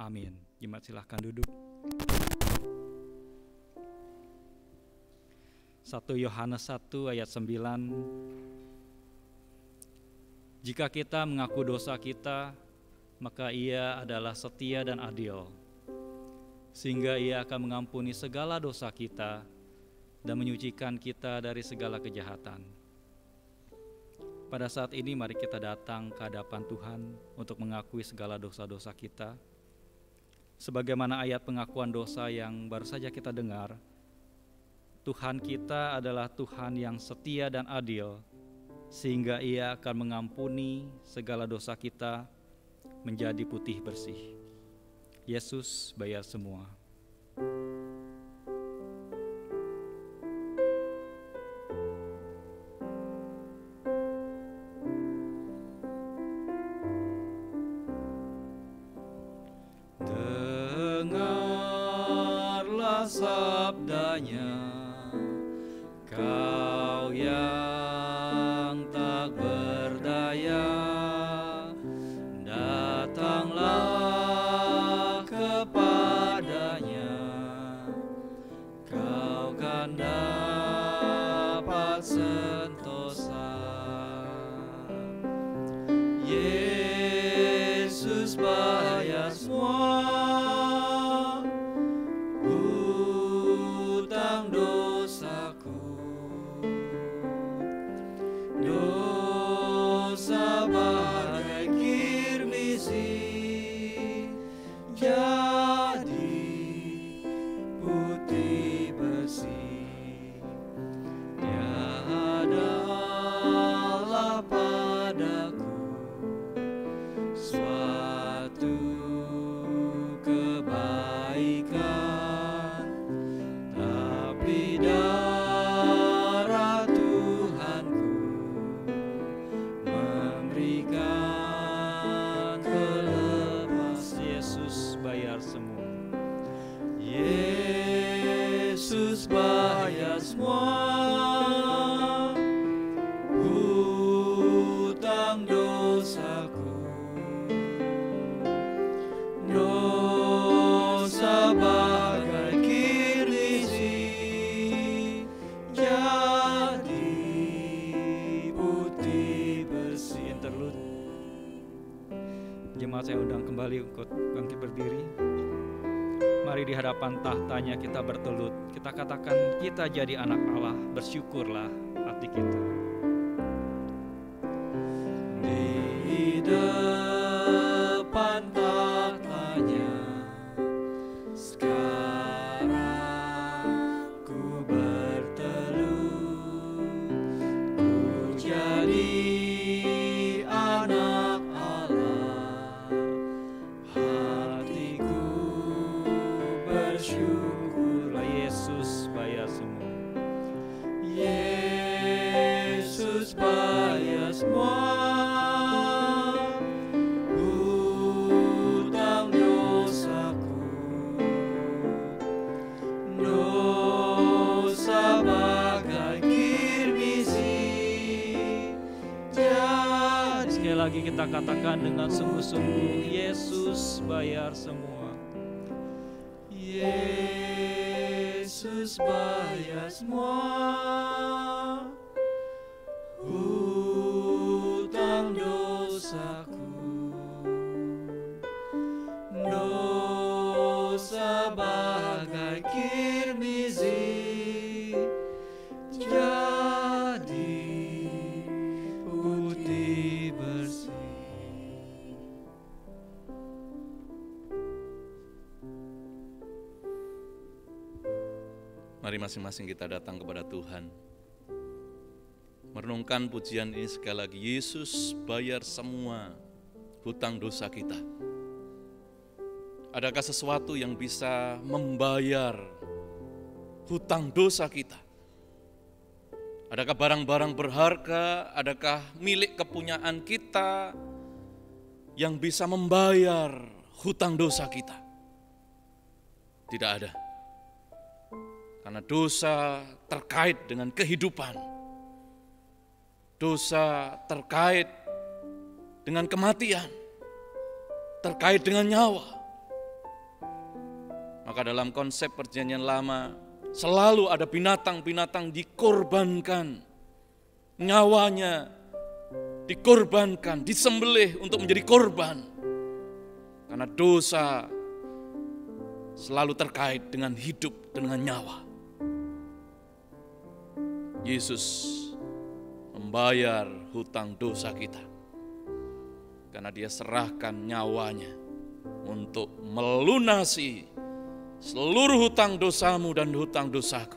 Amin. Jemaat silahkan duduk. 1 Yohanes 1 ayat 9. Jika kita mengaku dosa kita, maka Ia adalah setia dan adil, sehingga Ia akan mengampuni segala dosa kita dan menyucikan kita dari segala kejahatan. Pada saat ini mari kita datang ke hadapan Tuhan untuk mengakui segala dosa-dosa kita. Sebagaimana ayat pengakuan dosa yang baru saja kita dengar, Tuhan kita adalah Tuhan yang setia dan adil, sehingga Ia akan mengampuni segala dosa kita menjadi putih bersih. Yesus bayar semua. Dengarlah sabdanya, kau yang tak berdaya, datanglah kepadanya, kau kan dapat sentosa. Yesus bayar semua hutang dosaku, dosa bagai kirmisi jadi putih bersih. Dia adalah padaku suatu kebaikan, tapi darah Tuhanku memberikan kelepas. Yesus bayar semua. Yesus bayar semua hutang dosaku, dosa bagai kirmisi jadi putih bersih. Interlude. Jemaat saya undang kembali untuk bangkit berdiri. Mari di hadapan tahtanya kita bertelut. Kita katakan kita jadi anak Allah, bersyukurlah hati kita. Di depan tahtanya sekarang ku bertelut, ku jadi anak Allah, hatiku bersyukurlah. Yesus bayar semua. Yesus bayar semua hutang dosaku, dosa bagai kirmisi jadi. Sekali lagi kita katakan dengan sungguh-sungguh, Yesus bayar semua. Yesus bayar semua hutang dosaku, dosa bagai kirmisi jadi putih bersih. Mari masing-masing kita datang kepada Tuhan, merenungkan pujian ini sekali lagi. Yesus bayar semua hutang dosa kita. Adakah sesuatu yang bisa membayar hutang dosa kita? Adakah barang-barang berharga, adakah milik kepunyaan kita yang bisa membayar hutang dosa kita? Tidak ada. Karena dosa terkait dengan kehidupan, dosa terkait dengan kematian, terkait dengan nyawa. Maka dalam konsep perjanjian lama selalu ada binatang-binatang dikorbankan, nyawanya dikorbankan, disembelih untuk menjadi korban. Karena dosa selalu terkait dengan hidup, dengan nyawa. Yesus membayar hutang dosa kita. Karena dia serahkan nyawanya untuk melunasi seluruh hutang dosamu dan hutang dosaku.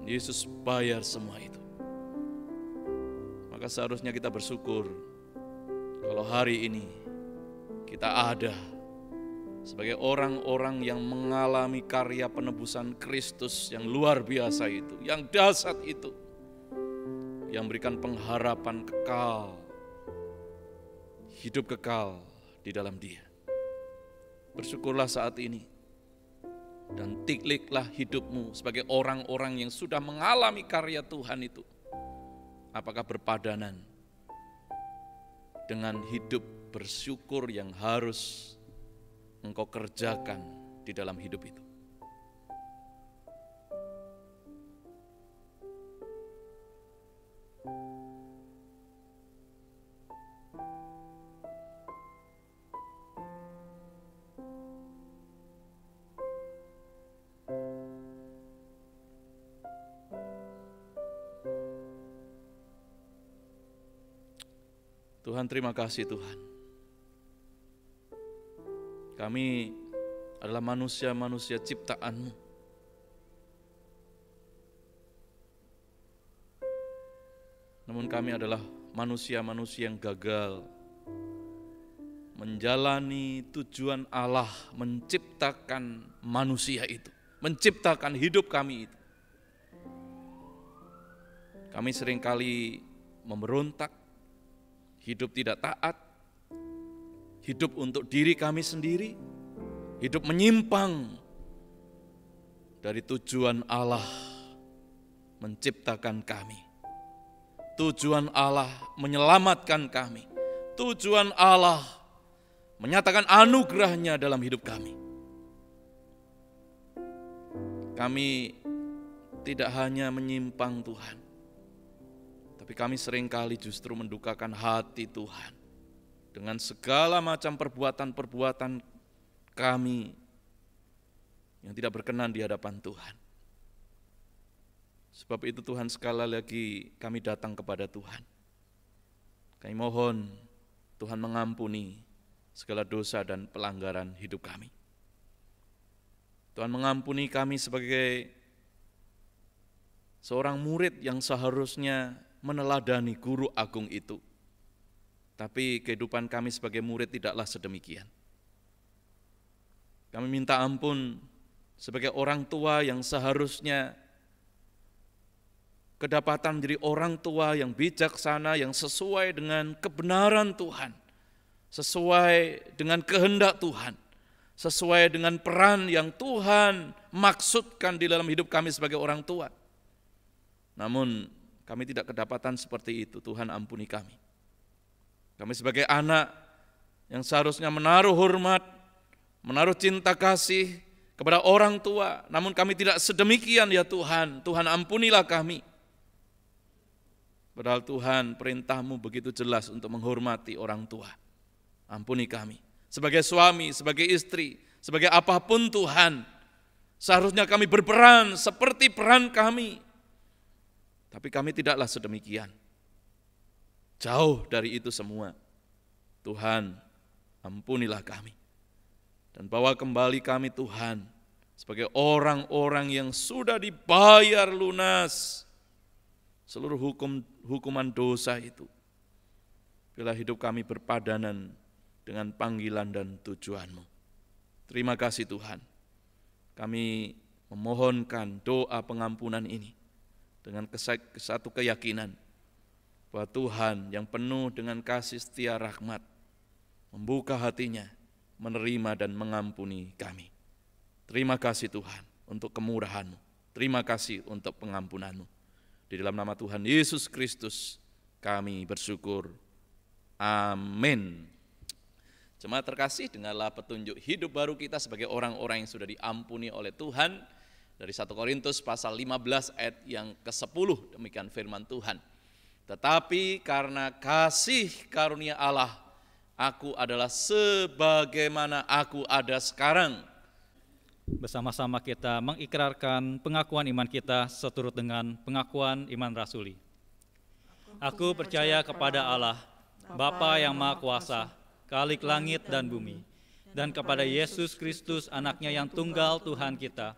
Yesus bayar semua itu. Maka seharusnya kita bersyukur kalau hari ini kita ada sebagai orang-orang yang mengalami karya penebusan Kristus yang luar biasa itu, yang dahsyat itu, yang berikan pengharapan kekal, hidup kekal di dalam Dia. Bersyukurlah saat ini dan tikliklah hidupmu sebagai orang-orang yang sudah mengalami karya Tuhan itu. Apakah berpadanan dengan hidup bersyukur yang harus engkau kerjakan di dalam hidup itu? Tuhan, terima kasih Tuhan. Kami adalah manusia-manusia ciptaan-Mu. Namun kami adalah manusia-manusia yang gagal menjalani tujuan Allah menciptakan manusia itu, menciptakan hidup kami itu. Kami seringkali memberontak, hidup tidak taat, hidup untuk diri kami sendiri, hidup menyimpang dari tujuan Allah menciptakan kami. Tujuan Allah menyelamatkan kami. Tujuan Allah menyatakan anugerahnya dalam hidup kami. Kami tidak hanya menyimpang Tuhan, tapi kami seringkali justru mendukakan hati Tuhan dengan segala macam perbuatan-perbuatan kami yang tidak berkenan di hadapan Tuhan. Sebab itu Tuhan, sekali lagi kami datang kepada Tuhan. Kami mohon Tuhan mengampuni segala dosa dan pelanggaran hidup kami. Tuhan mengampuni kami sebagai seorang murid yang seharusnya meneladani guru agung itu. Tapi kehidupan kami sebagai murid tidaklah sedemikian. Kami minta ampun sebagai orang tua yang seharusnya kedapatan menjadi orang tua yang bijaksana, yang sesuai dengan kebenaran Tuhan, sesuai dengan kehendak Tuhan, sesuai dengan peran yang Tuhan maksudkan di dalam hidup kami sebagai orang tua. Namun kami tidak kedapatan seperti itu. Tuhan, ampuni kami. Kami sebagai anak yang seharusnya menaruh hormat, menaruh cinta kasih kepada orang tua, namun kami tidak sedemikian ya Tuhan. Tuhan, ampunilah kami. Padahal Tuhan, perintah-Mu begitu jelas untuk menghormati orang tua. Ampuni kami. Sebagai suami, sebagai istri, sebagai apapun Tuhan, seharusnya kami berperan seperti peran kami. Tapi kami tidaklah sedemikian. Jauh dari itu semua. Tuhan, ampunilah kami. Dan bawa kembali kami Tuhan sebagai orang-orang yang sudah dibayar lunas seluruh hukuman dosa itu. Bila hidup kami berpadanan dengan panggilan dan tujuan-Mu. Terima kasih Tuhan. Kami memohonkan doa pengampunan ini dengan satu keyakinan bahwa Tuhan yang penuh dengan kasih setia rahmat membuka hatinya, menerima dan mengampuni kami. Terima kasih Tuhan untuk kemurahan-Mu. Terima kasih untuk pengampunan-Mu. Di dalam nama Tuhan Yesus Kristus kami bersyukur. Amin. Jemaat terkasih, dengarlah petunjuk hidup baru kita sebagai orang-orang yang sudah diampuni oleh Tuhan. Dari 1 Korintus pasal 15 ayat yang ke-10, demikian firman Tuhan. Tetapi karena kasih karunia Allah, aku adalah sebagaimana aku ada sekarang. Bersama-sama kita mengikrarkan pengakuan iman kita seturut dengan pengakuan iman rasuli. Aku percaya kepada Allah, Bapa yang Maha Kuasa, Khalik langit dan bumi, dan kepada Yesus Kristus, anaknya yang tunggal Tuhan kita,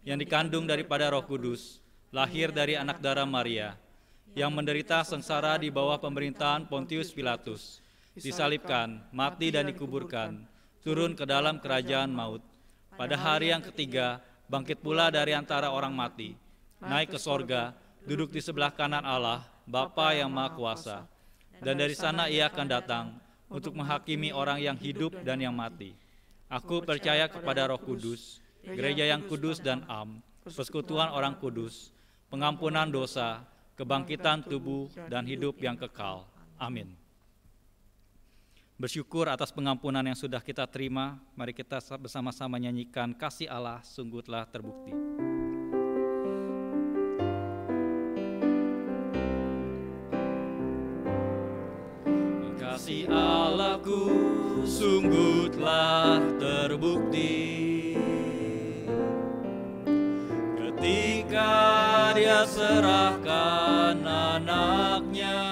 yang dikandung daripada Roh Kudus, lahir dari anak darah Maria, yang menderita sengsara di bawah pemerintahan Pontius Pilatus, disalibkan, mati dan dikuburkan, turun ke dalam kerajaan maut. Pada hari yang ketiga, bangkit pula dari antara orang mati, naik ke sorga, duduk di sebelah kanan Allah, Bapa yang Maha Kuasa. Dan dari sana ia akan datang untuk menghakimi orang yang hidup dan yang mati. Aku percaya kepada Roh Kudus, gereja yang kudus dan am, persekutuan orang kudus, pengampunan dosa, kebangkitan tubuh, dan hidup yang kekal. Amin. Bersyukur atas pengampunan yang sudah kita terima, mari kita bersama-sama nyanyikan kasih Allah sungguh telah terbukti. Kasih Allahku sungguh telah terbukti, ketika Dia serahkan anaknya.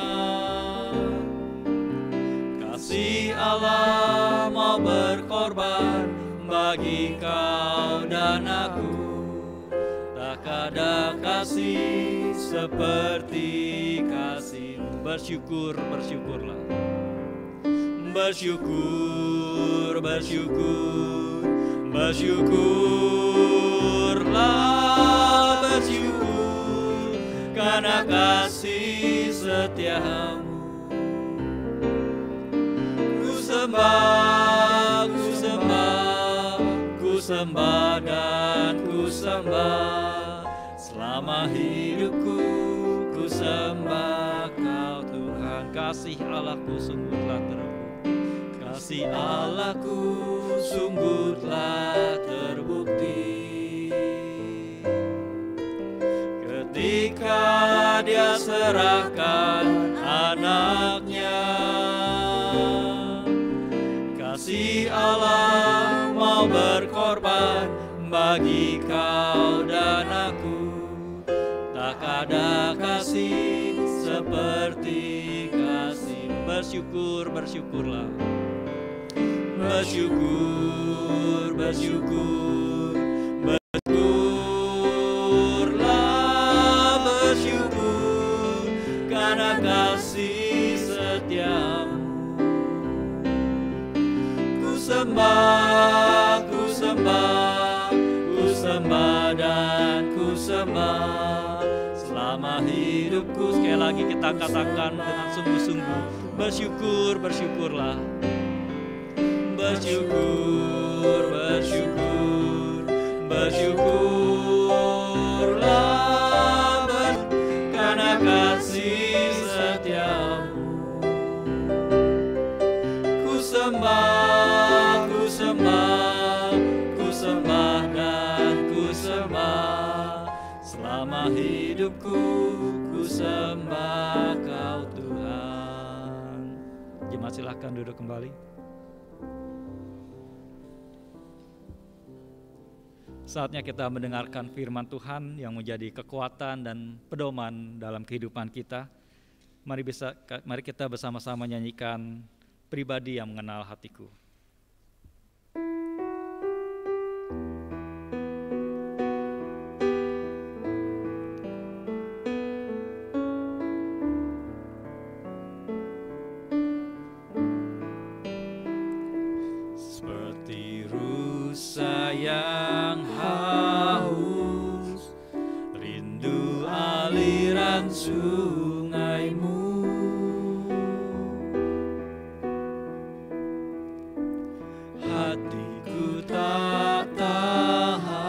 Kasih Allah mau berkorban bagi kau dan aku. Tak ada kasih seperti kasih. Bersyukur, bersyukurlah. Bersyukur, bersyukur, bersyukurlah, bersyukur karena kasih setiamu. Ku sembah, ku sembah dan ku sembah. Selama hidupku ku sembah kau Tuhan. Kasih Allahku sungguh telah terbukti. Kasih Allahku sungguh telah terbukti, ketika Dia serahkan anaknya. Kasih Allah mau berkorban bagi kau dan aku. Tak ada kasih seperti kasih. Bersyukur, bersyukurlah. Bersyukur, bersyukur, bersyukurlah, bersyukur karena kasih setiamu. Ku sembah, ku sembah, ku sembah dan ku sembah. Selama hidupku, sekali lagi kita katakan dengan sungguh-sungguh, bersyukur, bersyukurlah. Bersyukur, bersyukur, bersyukurlah karena kasih setiamu. Ku sembah, ku sembah, ku sembah dan ku sembah. Selama hidupku ku sembah kau Tuhan. Jemaat silakan duduk kembali. Saatnya kita mendengarkan firman Tuhan yang menjadi kekuatan dan pedoman dalam kehidupan kita. Mari kita bersama-sama nyanyikan pribadi yang mengenal hatiku. Seperti rusa yang haus, rindu aliran sungaimu. Hatiku tak tahan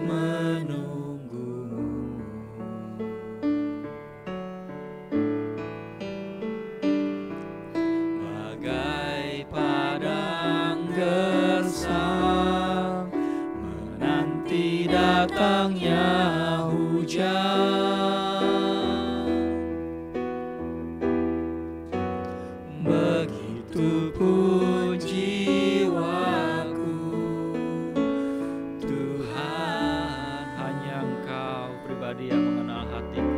menunggumu. Bagai begitu pun jiwaku. Tuhan, hanya Engkau pribadi yang mengenal hatiku.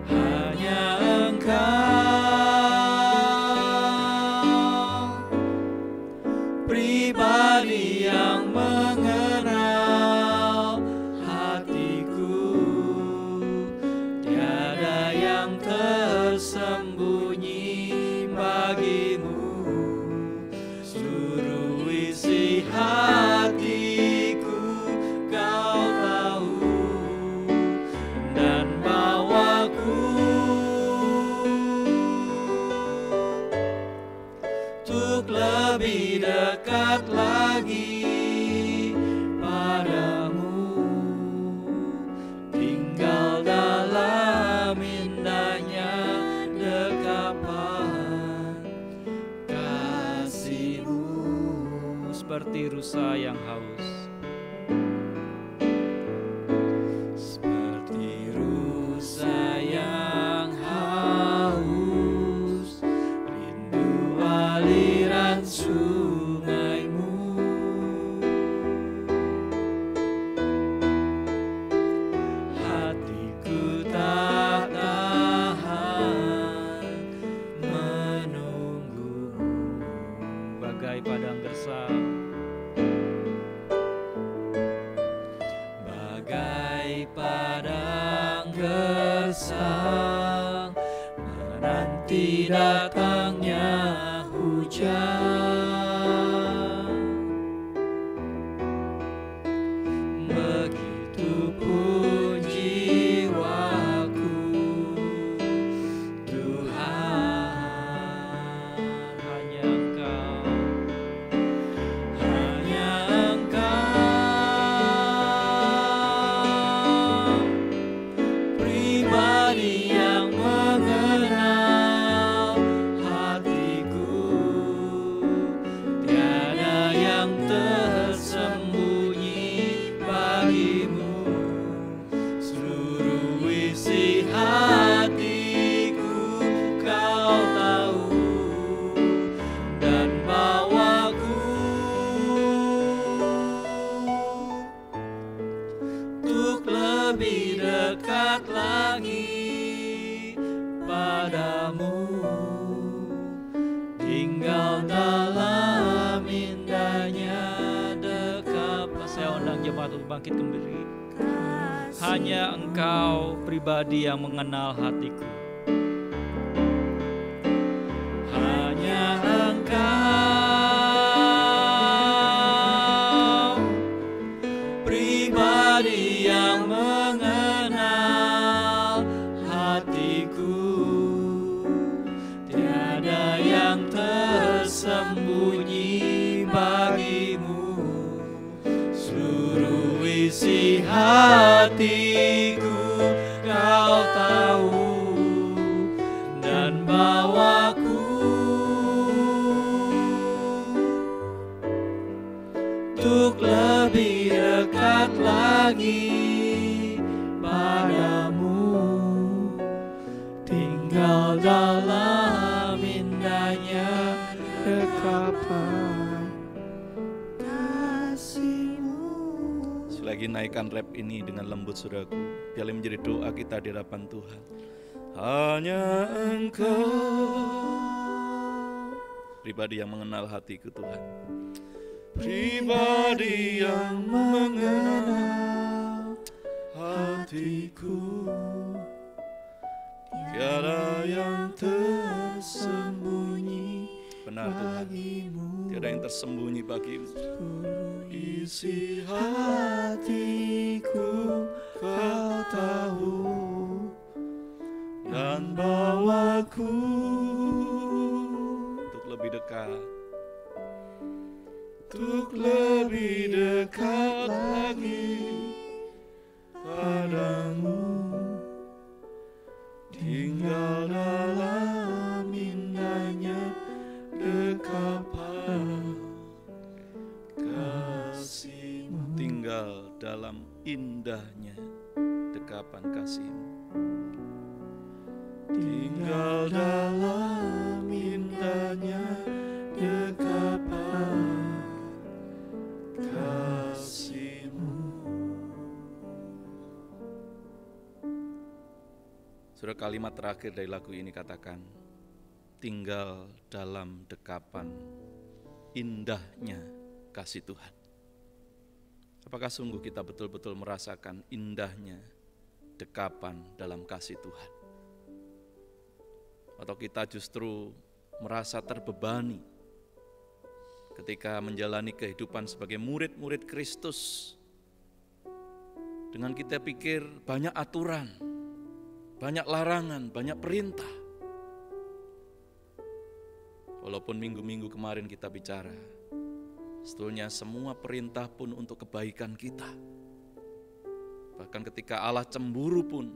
Hanya Engkau pribadi yang mengenal hatiku. Tiada yang tersembunyi bagimu. Seluruh isi hatiku Kau tahu, dan bawaku untuk lebih dekat lagi padamu, tinggal dalam indahnya dekapan kasih-Mu. Seperti rusa yang haus, seperti rusa yang haus, rindu aliran sungai-Mu. Hatiku tak tahan menunggu-Mu, bagai padang gersang, bagai padang gersang, menanti datangnya hujan. Begitupun jiwaku. Tuhan, hanya Engkau, hanya Engkau pribadi yang mengenal hatiku. Tiada yang tersembunyi bagimu. Seluruh isi hatiku Kau tahu, dan bawaku untuk lebih dekat lagi padamu, tinggal dalam indahnya dekapan. Saya undang jemaat untuk bangkit kembali. Hanya Engkau pribadi yang mengenal hatiku. Hanya Engkau pribadi yang mengenal hatiku. Tiada yang tersembunyi bagimu. Seluruh isi hatiku Kau tahu, dan bawaku untuk lebih dekat lagi padamu, tinggal dalam indahnya dekapan kasih-Mu. Selagi naikkan rap ini dengan lembut saudaraku, biarlah menjadi doa kita di hadapan Tuhan. Hanya Engkau pribadi yang mengenal hatiku Tuhan, pribadi yang mengenal hatiku. Tiada yang tersembunyi. Benar Tuhan, tiada yang tersembunyi bagimu. Isi hatiku Kau tahu, dan bawaku untuk lebih dekat, untuk lebih dekat lagi padamu, tinggal dalam indahnya dekapan kasih-Mu. Tinggal dalam indahnya dekapan kasih-Mu. Tinggal dalam indahnya kalimat terakhir dari lagu ini katakan, tinggal dalam dekapan indahnya kasih Tuhan. Apakah sungguh kita betul-betul merasakan indahnya dekapan dalam kasih Tuhan? Atau kita justru merasa terbebani ketika menjalani kehidupan sebagai murid-murid Kristus, dengan kita pikir banyak aturan, banyak larangan, banyak perintah. Walaupun minggu-minggu kemarin kita bicara, sebetulnya semua perintah pun untuk kebaikan kita. Bahkan ketika Allah cemburu pun,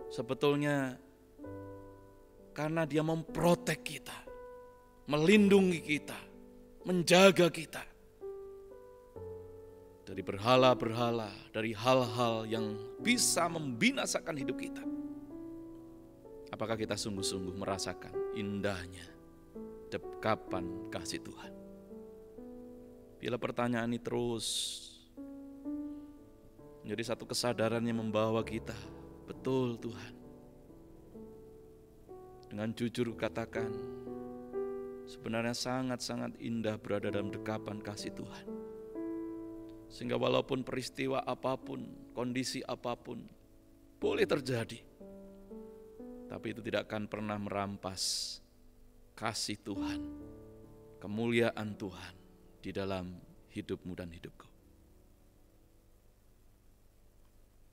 sebetulnya karena Dia memprotek kita, melindungi kita, menjaga kita dari berhala-berhala, dari hal-hal yang bisa membinasakan hidup kita. Apakah kita sungguh-sungguh merasakan indahnya dekapan kasih Tuhan? Bila pertanyaan ini terus menjadi satu kesadaran yang membawa kita, betul Tuhan, dengan jujur katakan, sebenarnya sangat-sangat indah berada dalam dekapan kasih Tuhan. Sehingga walaupun peristiwa apapun, kondisi apapun boleh terjadi, tapi itu tidak akan pernah merampas kasih Tuhan, kemuliaan Tuhan di dalam hidupmu dan hidupku.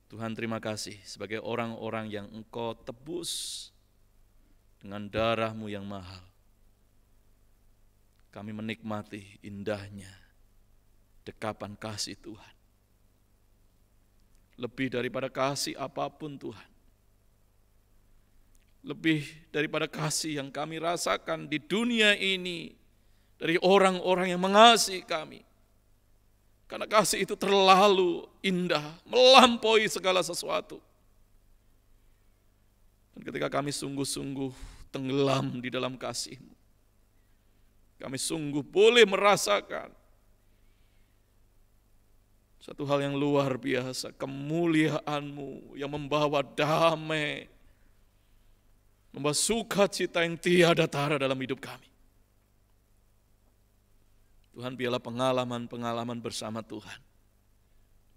Tuhan, terima kasih sebagai orang-orang yang Engkau tebus dengan darah-Mu yang mahal. Kami menikmati indahnya dekapan kasih Tuhan. Lebih daripada kasih apapun Tuhan. Lebih daripada kasih yang kami rasakan di dunia ini dari orang-orang yang mengasihi kami. Karena kasih itu terlalu indah, melampaui segala sesuatu. Dan ketika kami sungguh-sungguh tenggelam di dalam kasih-Mu, kami sungguh boleh merasakan satu hal yang luar biasa, kemuliaan-Mu yang membawa damai, membawa sukacita yang tiada tara dalam hidup kami. Tuhan, biarlah pengalaman-pengalaman bersama Tuhan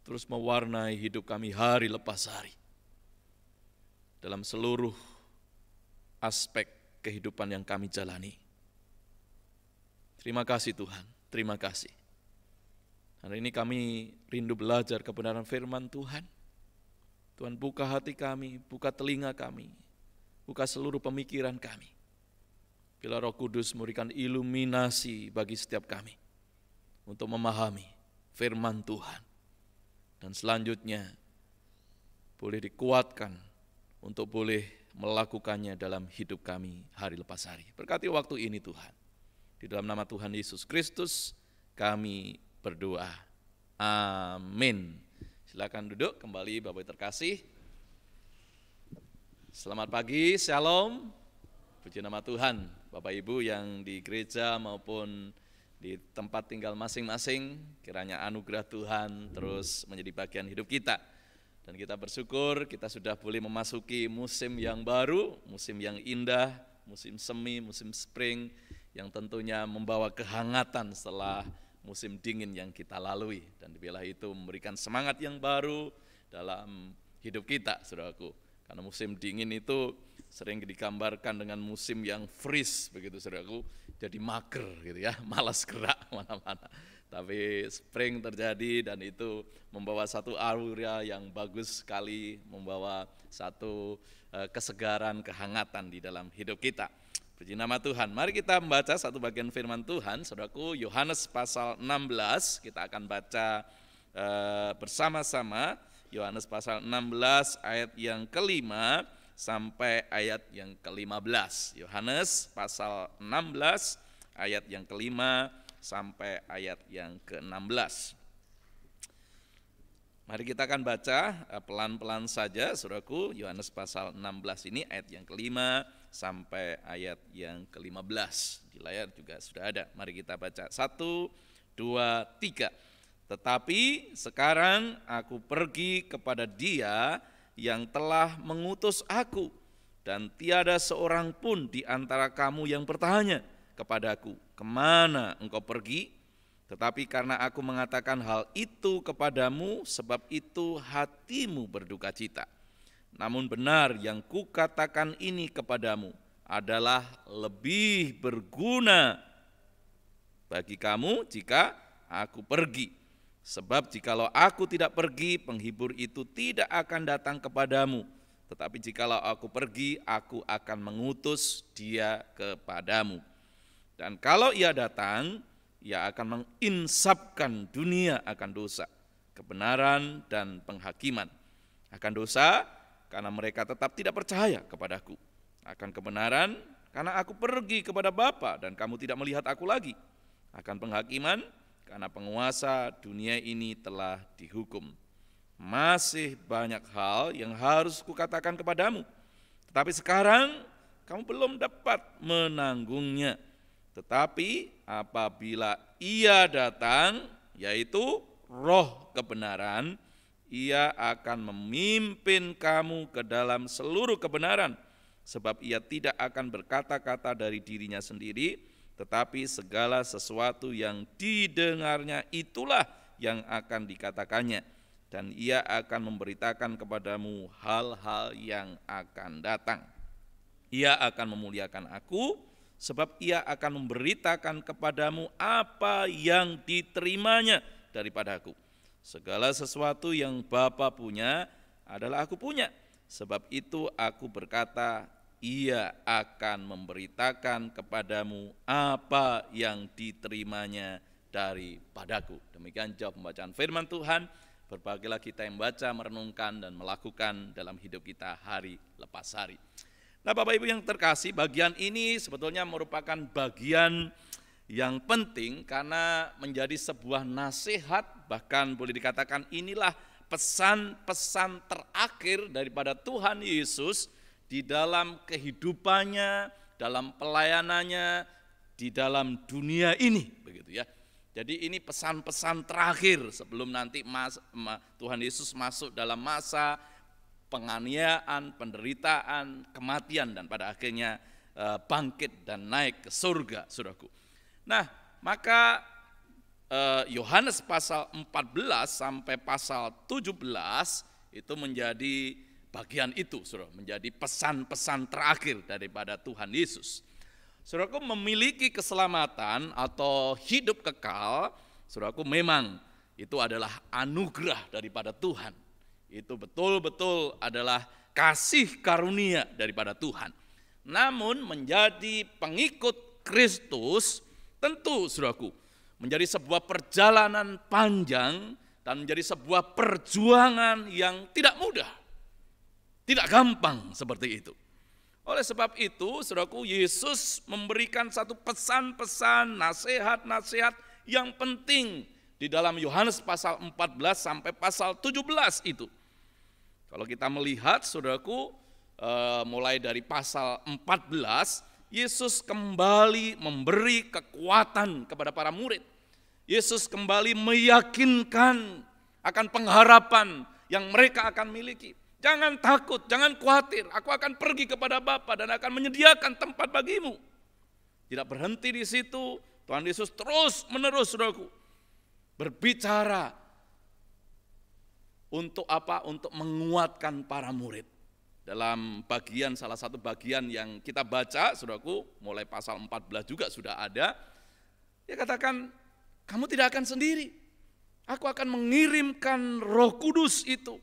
terus mewarnai hidup kami hari lepas hari, dalam seluruh aspek kehidupan yang kami jalani. Terima kasih Tuhan, terima kasih. Hari ini kami rindu belajar kebenaran firman Tuhan. Tuhan, buka hati kami, buka telinga kami, buka seluruh pemikiran kami. Bila Roh Kudus memberikan iluminasi bagi setiap kami untuk memahami firman Tuhan. Dan selanjutnya boleh dikuatkan untuk boleh melakukannya dalam hidup kami hari lepas hari. Berkati waktu ini Tuhan. Di dalam nama Tuhan Yesus Kristus kami berdoa. Amin. Silakan duduk kembali Bapak Ibu terkasih. Selamat pagi, shalom. Puji nama Tuhan. Bapak Ibu yang di gereja maupun di tempat tinggal masing-masing, kiranya anugerah Tuhan terus menjadi bagian hidup kita. Dan kita bersyukur kita sudah boleh memasuki musim yang baru, musim yang indah, musim semi, musim spring, yang tentunya membawa kehangatan setelah musim dingin yang kita lalui. Dan bila itu memberikan semangat yang baru dalam hidup kita, saudaraku. Karena musim dingin itu sering digambarkan dengan musim yang freeze, begitu saudaraku, jadi mager gitu ya, malas gerak mana-mana. Tapi spring terjadi dan itu membawa satu aura yang bagus sekali, membawa satu kesegaran, kehangatan di dalam hidup kita. Puji nama Tuhan. Mari kita membaca satu bagian firman Tuhan, saudaraku, Yohanes pasal 16, kita akan baca bersama-sama. Yohanes pasal 16 ayat yang kelima sampai ayat yang ke-15. Yohanes pasal 16 ayat yang kelima sampai ayat yang ke-16. Mari kita akan baca pelan-pelan saja, saudaraku. Yohanes pasal 16 ini ayat yang kelima sampai ayat yang ke-15. Di layar juga sudah ada. Mari kita baca. 1, 2, 3. Tetapi sekarang aku pergi kepada Dia yang telah mengutus aku, dan tiada seorang pun di antara kamu yang bertanya kepadaku, kemana engkau pergi? Tetapi karena aku mengatakan hal itu kepadamu, sebab itu hatimu berduka cita. Namun benar yang kukatakan ini kepadamu adalah lebih berguna bagi kamu jika aku pergi. Sebab jikalau aku tidak pergi, penghibur itu tidak akan datang kepadamu. Tetapi jikalau aku pergi, aku akan mengutus dia kepadamu. Dan kalau ia datang, ia akan menginsapkan dunia akan dosa, kebenaran dan penghakiman. Akan dosa, karena mereka tetap tidak percaya kepadaku. Akan kebenaran, karena aku pergi kepada Bapa dan kamu tidak melihat aku lagi. Akan penghakiman, karena penguasa dunia ini telah dihukum. Masih banyak hal yang harus kukatakan kepadamu, tetapi sekarang kamu belum dapat menanggungnya. Tetapi apabila ia datang, yaitu Roh kebenaran, ia akan memimpin kamu ke dalam seluruh kebenaran, sebab ia tidak akan berkata-kata dari dirinya sendiri, tetapi segala sesuatu yang didengarnya itulah yang akan dikatakannya. Dan ia akan memberitakan kepadamu hal-hal yang akan datang. Ia akan memuliakan aku, sebab ia akan memberitakan kepadamu apa yang diterimanya daripadaku. Segala sesuatu yang Bapa punya adalah aku punya. Sebab itu aku berkata, ia akan memberitakan kepadamu apa yang diterimanya daripadaku. Demikian jawab pembacaan firman Tuhan. Berbahagialah kita yang baca, merenungkan, dan melakukan dalam hidup kita hari lepas hari. Nah Bapak Ibu yang terkasih, bagian ini sebetulnya merupakan bagian yang penting karena menjadi sebuah nasihat, bahkan boleh dikatakan inilah pesan-pesan terakhir daripada Tuhan Yesus di dalam kehidupannya, dalam pelayanannya, di dalam dunia ini, begitu ya. Jadi ini pesan-pesan terakhir sebelum nanti Tuhan Yesus masuk dalam masa penganiayaan, penderitaan, kematian, dan pada akhirnya bangkit dan naik ke surga, saudaraku. Nah, maka Yohanes pasal 14 sampai pasal 17 itu menjadi bagian itu, saudara, menjadi pesan-pesan terakhir daripada Tuhan Yesus. Saudaraku, memiliki keselamatan atau hidup kekal, saudaraku, memang itu adalah anugerah daripada Tuhan. Itu betul-betul adalah kasih karunia daripada Tuhan. Namun menjadi pengikut Kristus tentu, saudaraku, menjadi sebuah perjalanan panjang dan menjadi sebuah perjuangan yang tidak mudah, tidak gampang seperti itu. Oleh sebab itu, saudaraku, Yesus memberikan satu pesan-pesan, nasihat-nasihat yang penting di dalam Yohanes pasal 14 sampai pasal 17 itu. Kalau kita melihat, saudaraku, mulai dari pasal 14, Yesus kembali memberi kekuatan kepada para murid. Yesus kembali meyakinkan akan pengharapan yang mereka akan miliki. Jangan takut, jangan khawatir, aku akan pergi kepada Bapa dan akan menyediakan tempat bagimu. Tidak berhenti di situ, Tuhan Yesus terus menerus, saudaraku, berbicara untuk apa? Untuk menguatkan para murid. Dalam bagian, salah satu bagian yang kita baca, saudaraku, mulai pasal 14 juga sudah ada. Dia katakan, kamu tidak akan sendiri. Aku akan mengirimkan Roh Kudus itu,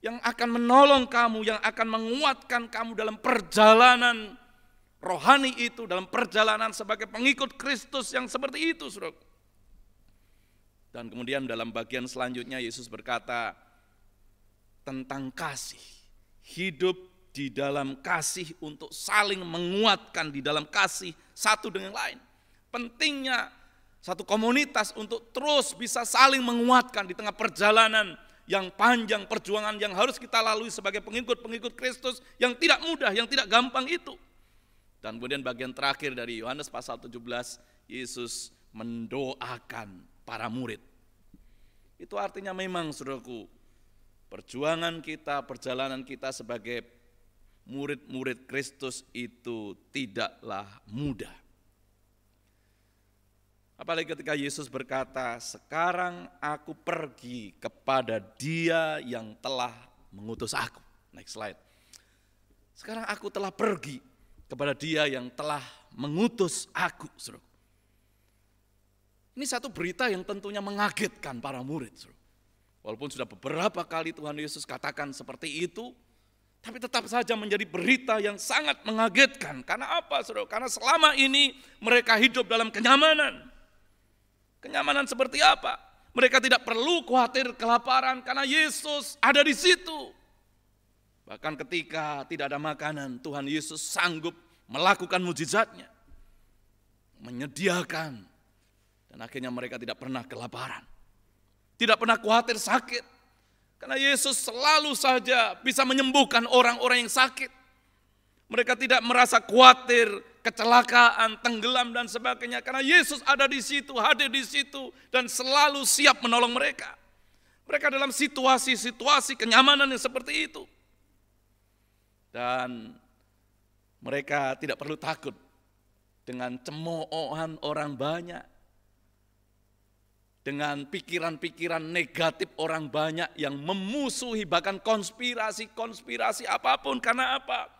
yang akan menolong kamu, yang akan menguatkan kamu dalam perjalanan rohani itu, dalam perjalanan sebagai pengikut Kristus yang seperti itu, saudaraku. Dan kemudian dalam bagian selanjutnya Yesus berkata tentang kasih, hidup di dalam kasih untuk saling menguatkan di dalam kasih satu dengan lain. Pentingnya satu komunitas untuk terus bisa saling menguatkan di tengah perjalanan yang panjang, perjuangan yang harus kita lalui sebagai pengikut-pengikut Kristus yang tidak mudah, yang tidak gampang itu. Dan kemudian bagian terakhir dari Yohanes pasal 17, Yesus mendoakan para murid. Itu artinya memang, saudaraku, perjuangan kita, perjalanan kita sebagai murid-murid Kristus itu tidaklah mudah. Apalagi ketika Yesus berkata, sekarang aku pergi kepada Dia yang telah mengutus aku. Next slide. Sekarang aku telah pergi kepada Dia yang telah mengutus aku. Ini satu berita yang tentunya mengagetkan para murid. Walaupun sudah beberapa kali Tuhan Yesus katakan seperti itu, tapi tetap saja menjadi berita yang sangat mengagetkan. Karena apa, saudara? Karena selama ini mereka hidup dalam kenyamanan. Kenyamanan seperti apa? Mereka tidak perlu khawatir kelaparan karena Yesus ada di situ. Bahkan ketika tidak ada makanan, Tuhan Yesus sanggup melakukan mujizatnya, menyediakan. Dan akhirnya mereka tidak pernah kelaparan. Tidak pernah khawatir sakit. Karena Yesus selalu saja bisa menyembuhkan orang-orang yang sakit. Mereka tidak merasa khawatir, kecelakaan, tenggelam dan sebagainya. Karena Yesus ada di situ, hadir di situ dan selalu siap menolong mereka. Mereka dalam situasi-situasi kenyamanan yang seperti itu. Dan mereka tidak perlu takut dengan cemoohan orang banyak. Dengan pikiran-pikiran negatif orang banyak yang memusuhi, bahkan konspirasi apapun. Karena apa?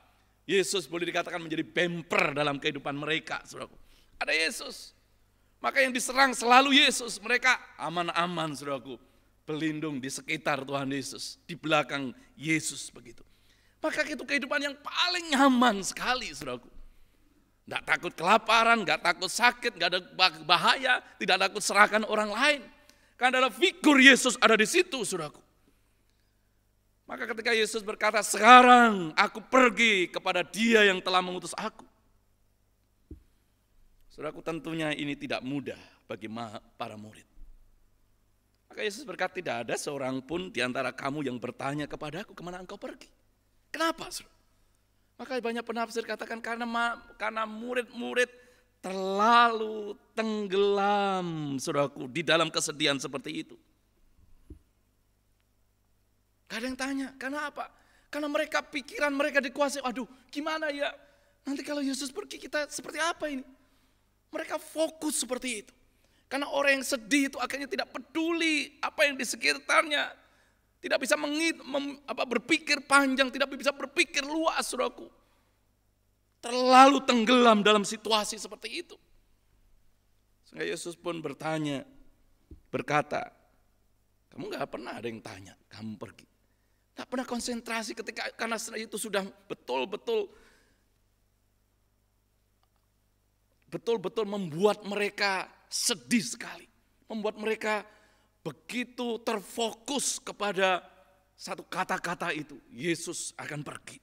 Yesus boleh dikatakan menjadi bemper dalam kehidupan mereka. Saudaraku. Ada Yesus. Maka yang diserang selalu Yesus. Mereka aman-aman, saudaraku. Berlindung di sekitar Tuhan Yesus. Di belakang Yesus begitu. Maka itu kehidupan yang paling nyaman sekali, saudaraku. Tidak takut kelaparan, tidak takut sakit, tidak ada bahaya, tidak takut serangan orang lain. Karena adalah figur Yesus ada di situ, saudaraku. Maka ketika Yesus berkata, sekarang aku pergi kepada Dia yang telah mengutus aku. Saudaraku, tentunya ini tidak mudah bagi para murid. Maka Yesus berkata, tidak ada seorang pun di antara kamu yang bertanya kepadaku, kemana engkau pergi? Kenapa, saudara? Maka banyak penafsir katakan karena murid-murid terlalu tenggelam, saudaraku, di dalam kesedihan seperti itu. Gak ada yang tanya, karena apa? Karena mereka pikiran mereka dikuasai, aduh gimana ya, nanti kalau Yesus pergi kita seperti apa ini? Mereka fokus seperti itu. Karena orang yang sedih itu akhirnya tidak peduli apa yang di sekitarnya. Tidak bisa berpikir panjang, tidak bisa berpikir luas, saudaraku. Terlalu tenggelam dalam situasi seperti itu. Sehingga Yesus pun berkata, kamu gak pernah ada yang tanya, kamu pergi. Tak pernah konsentrasi karena itu sudah betul-betul membuat mereka sedih sekali. Membuat mereka begitu terfokus kepada satu kata-kata itu, Yesus akan pergi.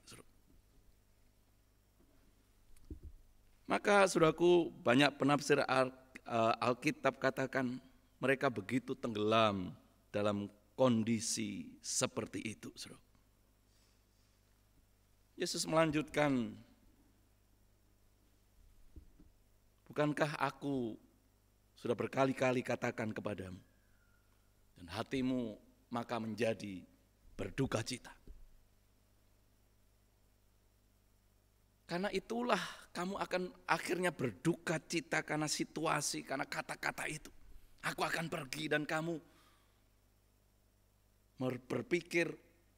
Maka saudaraku, banyak penafsir Alkitab katakan mereka begitu tenggelam dalam kondisi seperti itu. Saudara. Yesus melanjutkan, bukankah aku sudah berkali-kali katakan kepadamu, dan hatimu maka menjadi berduka cita. Karena itulah kamu akan akhirnya berduka cita karena situasi, karena kata-kata itu. Aku akan pergi dan kamu berpikir,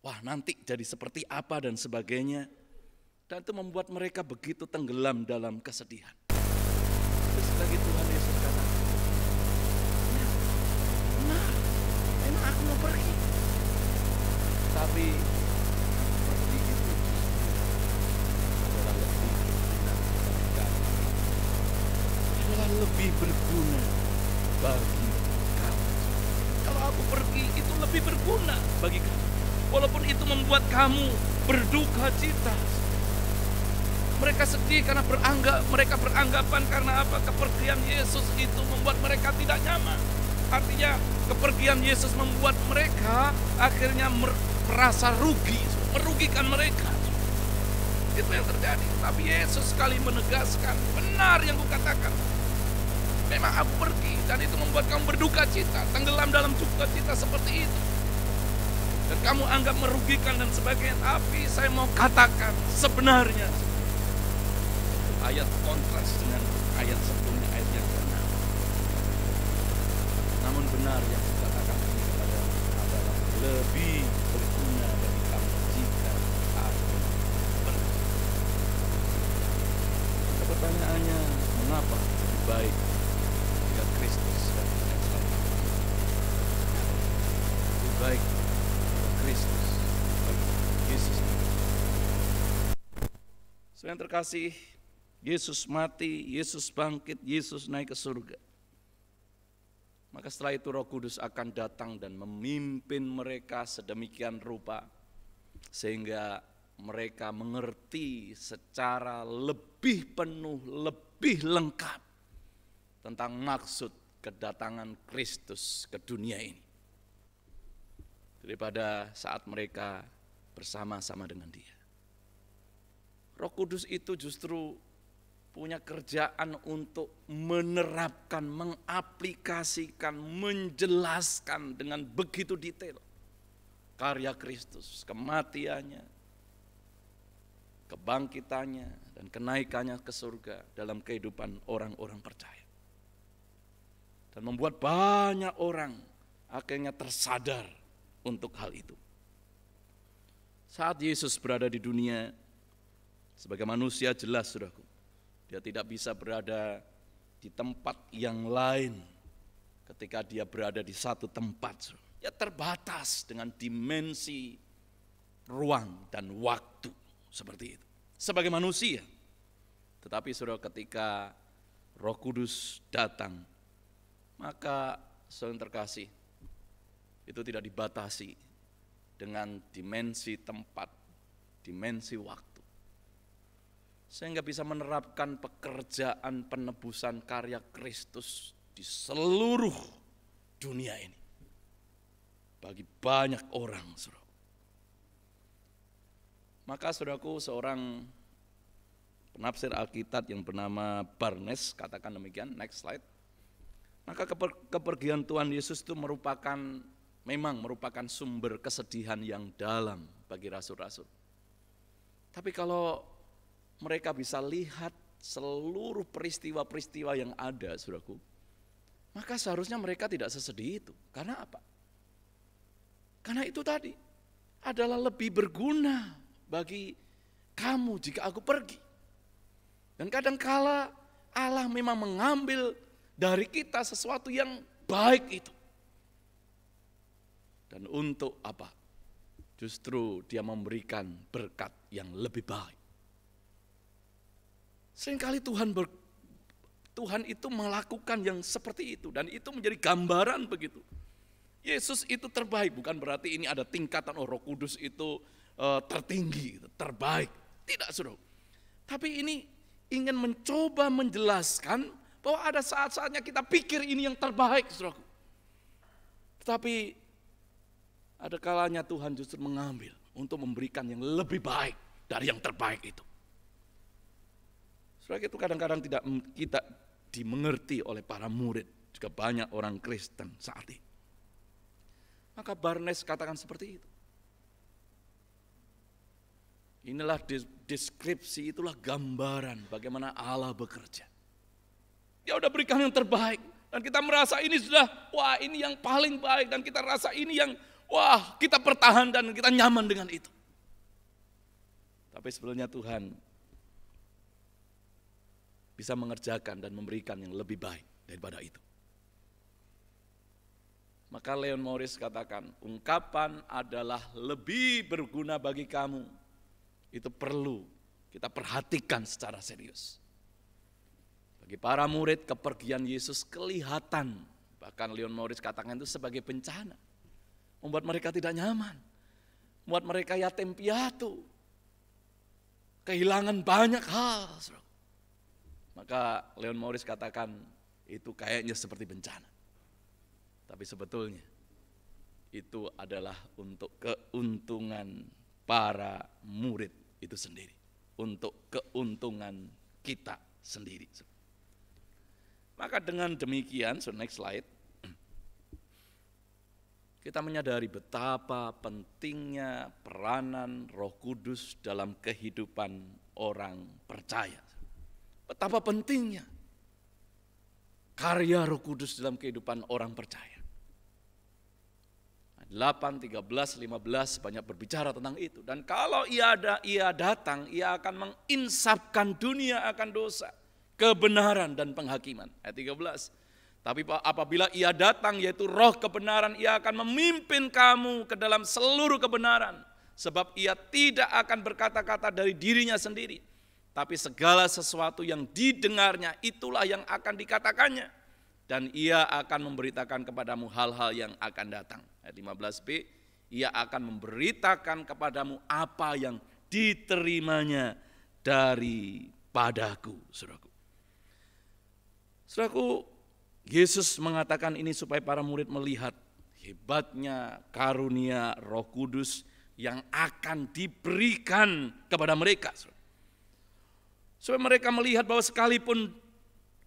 wah nanti jadi seperti apa dan sebagainya. Dan itu membuat mereka begitu tenggelam dalam kesedihan. Terus lagi Tuhan Yesus katakan, benar, memang aku mau pergi. Tapi pergi itu adalah lebih berguna bagi kamu. Kalau aku pergi itu lebih berguna bagi kamu. Walaupun itu membuat kamu berduka cita. Mereka sedih karena mereka beranggapan karena apa? Kepergian Yesus itu membuat mereka tidak nyaman. Artinya kepergian Yesus membuat mereka akhirnya merasa rugi, merugikan mereka. Itu yang terjadi. Tapi Yesus sekali menegaskan, benar yang kukatakan. Memang aku pergi dan itu membuat kamu berduka cita, tenggelam dalam duka cita seperti itu. Dan kamu anggap merugikan dan sebagainya. Tapi saya mau katakan sebenarnya ayat kontras dengan ayat sebelumnya, ayat yang ke-6. Namun benar yang dikatakan ini adalah lebih berguna bagi kamu jika aku pergi. Pertanyaannya, mengapa lebih baik jika Kristus dan tidak selalu? Lebih baik Kristus bagi Yesus. Saudara yang terkasih, Yesus mati, Yesus bangkit, Yesus naik ke surga. Maka setelah itu Roh Kudus akan datang dan memimpin mereka sedemikian rupa sehingga mereka mengerti secara lebih penuh, lebih lengkap tentang maksud kedatangan Kristus ke dunia ini daripada saat mereka bersama-sama dengan Dia. Roh Kudus itu justru punya kerjaan untuk menerapkan, mengaplikasikan, menjelaskan dengan begitu detail karya Kristus, kematiannya, kebangkitannya, dan kenaikannya ke surga dalam kehidupan orang-orang percaya. Dan membuat banyak orang akhirnya tersadar untuk hal itu. Saat Yesus berada di dunia, sebagai manusia jelas, saudaraku, Dia tidak bisa berada di tempat yang lain ketika Dia berada di satu tempat. Dia terbatas dengan dimensi ruang dan waktu seperti itu. Sebagai manusia. Tetapi saudara, ketika Roh Kudus datang, maka saudara yang terkasih, itu tidak dibatasi dengan dimensi tempat, dimensi waktu. Sehingga bisa menerapkan pekerjaan penebusan karya Kristus di seluruh dunia ini. Bagi banyak orang, saudara. Maka saudaraku, seorang penafsir Alkitab yang bernama Barnes katakan demikian, next slide. Maka kepergian Tuhan Yesus itu memang merupakan sumber kesedihan yang dalam bagi rasul-rasul. Tapi kalau mereka bisa lihat seluruh peristiwa-peristiwa yang ada, saudaraku, maka seharusnya mereka tidak sesedih itu. Karena apa? Karena itu tadi adalah lebih berguna bagi kamu jika aku pergi. Dan kadangkala Allah memang mengambil dari kita sesuatu yang baik itu. Dan untuk apa? Justru Dia memberikan berkat yang lebih baik. Seringkali Tuhan itu melakukan yang seperti itu, dan itu menjadi gambaran begitu. Yesus itu terbaik, bukan berarti ini ada tingkatan Roh Kudus itu tertinggi, terbaik. Tidak, saudara. Tapi ini ingin mencoba menjelaskan bahwa ada saat-saatnya kita pikir ini yang terbaik, saudara. Tetapi ada kalanya Tuhan justru mengambil untuk memberikan yang lebih baik dari yang terbaik itu. Saudara, itu kadang-kadang tidak kita dimengerti oleh para murid, juga banyak orang Kristen saat ini. Maka Barnes katakan seperti itu. Inilah deskripsi, itulah gambaran bagaimana Allah bekerja. Dia udah berikan yang terbaik, dan kita merasa ini sudah, wah ini yang paling baik, dan kita rasa ini yang, wah kita pertahankan dan kita nyaman dengan itu. Tapi sebenarnya Tuhan bisa mengerjakan dan memberikan yang lebih baik daripada itu. Maka Leon Morris katakan, ungkapan adalah lebih berguna bagi kamu. Itu perlu kita perhatikan secara serius. Bagi para murid, kepergian Yesus kelihatan. Bahkan Leon Morris katakan itu sebagai bencana. Membuat mereka tidak nyaman. Membuat mereka yatim piatu. Kehilangan banyak hal. Maka Leon Morris katakan itu kayaknya seperti bencana. Tapi sebetulnya itu adalah untuk keuntungan para murid itu sendiri. Untuk keuntungan kita sendiri. Maka dengan demikian, so next slide. kita menyadari betapa pentingnya peranan Roh Kudus dalam kehidupan orang percaya. Betapa pentingnya karya Roh Kudus dalam kehidupan orang percaya. 8, 13, 15 banyak berbicara tentang itu. Dan kalau ia datang, ia akan menginsafkan dunia akan dosa, kebenaran dan penghakiman. Ayat 13. Tapi apabila ia datang, yaitu Roh kebenaran, ia akan memimpin kamu ke dalam seluruh kebenaran. Sebab ia tidak akan berkata-kata dari dirinya sendiri, tapi segala sesuatu yang didengarnya itulah yang akan dikatakannya. Dan ia akan memberitakan kepadamu hal-hal yang akan datang. Ayat 15b, ia akan memberitakan kepadamu apa yang diterimanya daripadaku. Saudaraku, Yesus mengatakan ini supaya para murid melihat hebatnya karunia Roh Kudus yang akan diberikan kepada mereka. Supaya mereka melihat bahwa sekalipun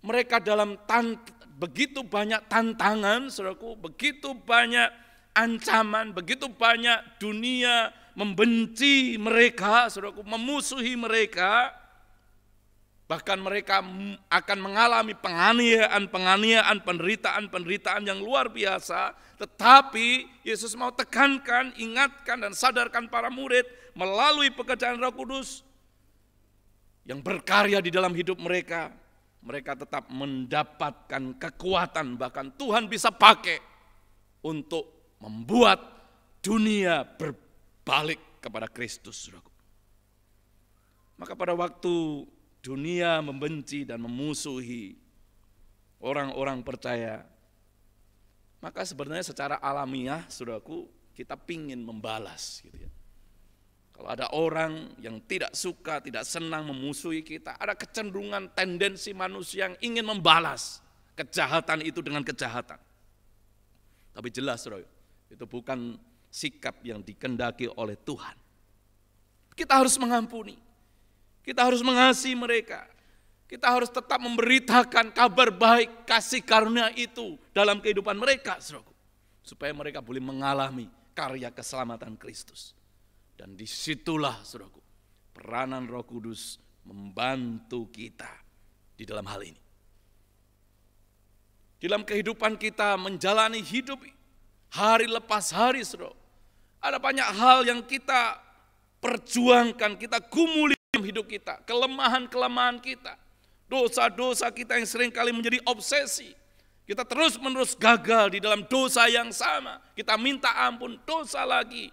mereka dalam begitu banyak tantangan, saudaraku, begitu banyak ancaman, begitu banyak dunia membenci mereka, saudaraku, memusuhi mereka, bahkan mereka akan mengalami penganiayaan, penderitaan yang luar biasa, tetapi Yesus mau tekankan, ingatkan dan sadarkan para murid melalui pekerjaan Roh Kudus yang berkarya di dalam hidup mereka. Mereka tetap mendapatkan kekuatan, bahkan Tuhan bisa pakai untuk membuat dunia berbalik kepada Kristus. Maka pada waktu dunia membenci dan memusuhi orang-orang percaya, maka sebenarnya secara alamiah, saudaraku, kita pingin membalas gitu ya. Kalau ada orang yang tidak suka, tidak senang memusuhi kita, ada kecenderungan tendensi manusia yang ingin membalas kejahatan itu dengan kejahatan. Tapi jelas, saudara, itu bukan sikap yang dikehendaki oleh Tuhan. Kita harus mengampuni, kita harus mengasihi mereka, kita harus tetap memberitakan kabar baik, kasih karunia itu dalam kehidupan mereka, saudara, supaya mereka boleh mengalami karya keselamatan Kristus. Dan disitulah, saudaraku, peranan Roh Kudus membantu kita di dalam hal ini. Dalam kehidupan kita menjalani hidup hari lepas hari, saudara, ada banyak hal yang kita perjuangkan, kita gumuli dalam hidup kita, kelemahan-kelemahan kita, dosa-dosa kita yang seringkali menjadi obsesi. Kita terus-menerus gagal di dalam dosa yang sama, kita minta ampun, dosa lagi,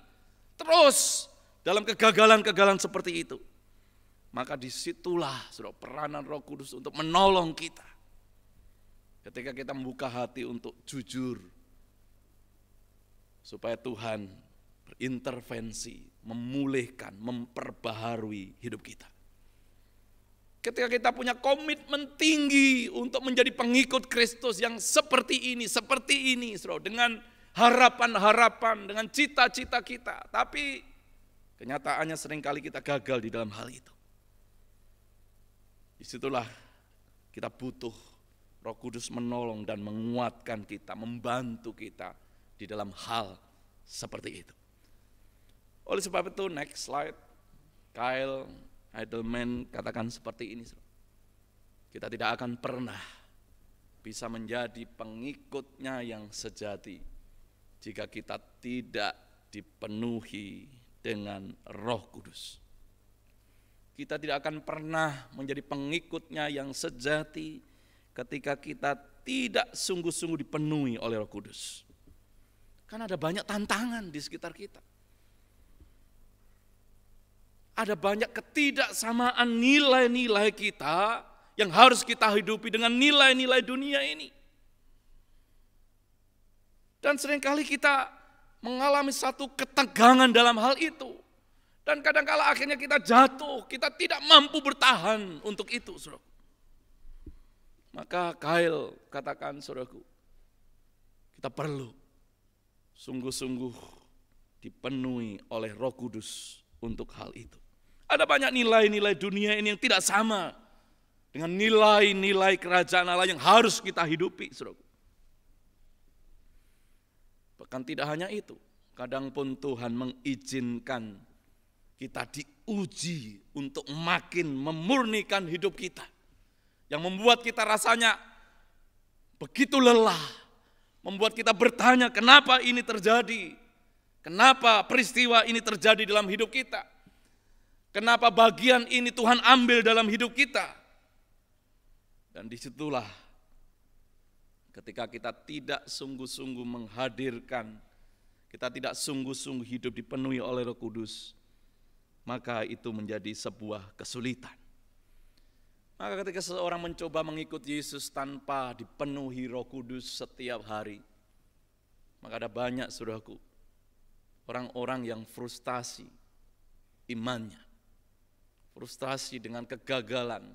terus dalam kegagalan-kegagalan seperti itu. Maka disitulah, saudara, peranan Roh Kudus untuk menolong kita. Ketika kita membuka hati untuk jujur, supaya Tuhan berintervensi, memulihkan, memperbaharui hidup kita. Ketika kita punya komitmen tinggi untuk menjadi pengikut Kristus yang seperti ini, saudara, dengan harapan-harapan, dengan cita-cita kita, tapi kenyataannya seringkali kita gagal di dalam hal itu. Disitulah kita butuh Roh Kudus menolong dan menguatkan kita, membantu kita di dalam hal seperti itu. Oleh sebab itu, next slide, Kyle Heidelman katakan seperti ini. Kita tidak akan pernah bisa menjadi pengikutnya yang sejati jika kita tidak dipenuhi dengan Roh Kudus. Kita tidak akan pernah menjadi pengikutnya yang sejati ketika kita tidak sungguh-sungguh dipenuhi oleh Roh Kudus. Kan ada banyak tantangan di sekitar kita. Ada banyak ketidaksamaan nilai-nilai kita yang harus kita hidupi dengan nilai-nilai dunia ini. Dan seringkali kita mengalami satu ketegangan dalam hal itu. Dan kadang-kala akhirnya kita jatuh, kita tidak mampu bertahan untuk itu, saudara. Maka Kyle katakan, saudaraku, kita perlu sungguh-sungguh dipenuhi oleh Roh Kudus untuk hal itu. Ada banyak nilai-nilai dunia ini yang tidak sama dengan nilai-nilai kerajaan Allah yang harus kita hidupi, saudaraku. Bahkan tidak hanya itu, kadang pun Tuhan mengizinkan kita diuji untuk makin memurnikan hidup kita. Yang membuat kita rasanya begitu lelah, membuat kita bertanya kenapa ini terjadi, kenapa peristiwa ini terjadi dalam hidup kita, kenapa bagian ini Tuhan ambil dalam hidup kita. Dan disitulah ketika kita tidak sungguh-sungguh menghadirkan, kita tidak sungguh-sungguh hidup dipenuhi oleh Roh Kudus, maka itu menjadi sebuah kesulitan. Maka ketika seseorang mencoba mengikuti Yesus tanpa dipenuhi Roh Kudus setiap hari, maka ada banyak saudaraku, orang-orang yang frustasi imannya, frustasi dengan kegagalan,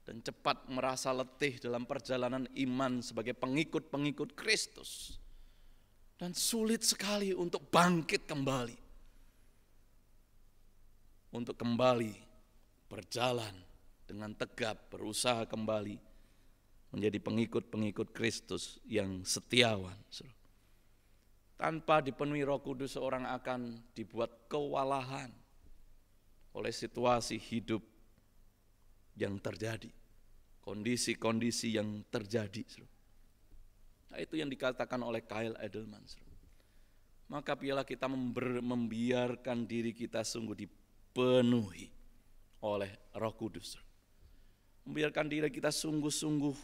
dan cepat merasa letih dalam perjalanan iman sebagai pengikut-pengikut Kristus. Dan sulit sekali untuk bangkit kembali. Untuk kembali berjalan dengan tegap, berusaha kembali menjadi pengikut-pengikut Kristus yang setiawan. Tanpa dipenuhi Roh Kudus, seorang akan dibuat kewalahan oleh situasi hidup yang terjadi, kondisi-kondisi yang terjadi. Nah, itu yang dikatakan oleh Kyle Edelman. Maka biarlah kita membiarkan diri kita sungguh dipenuhi oleh Roh Kudus. Membiarkan diri kita sungguh-sungguh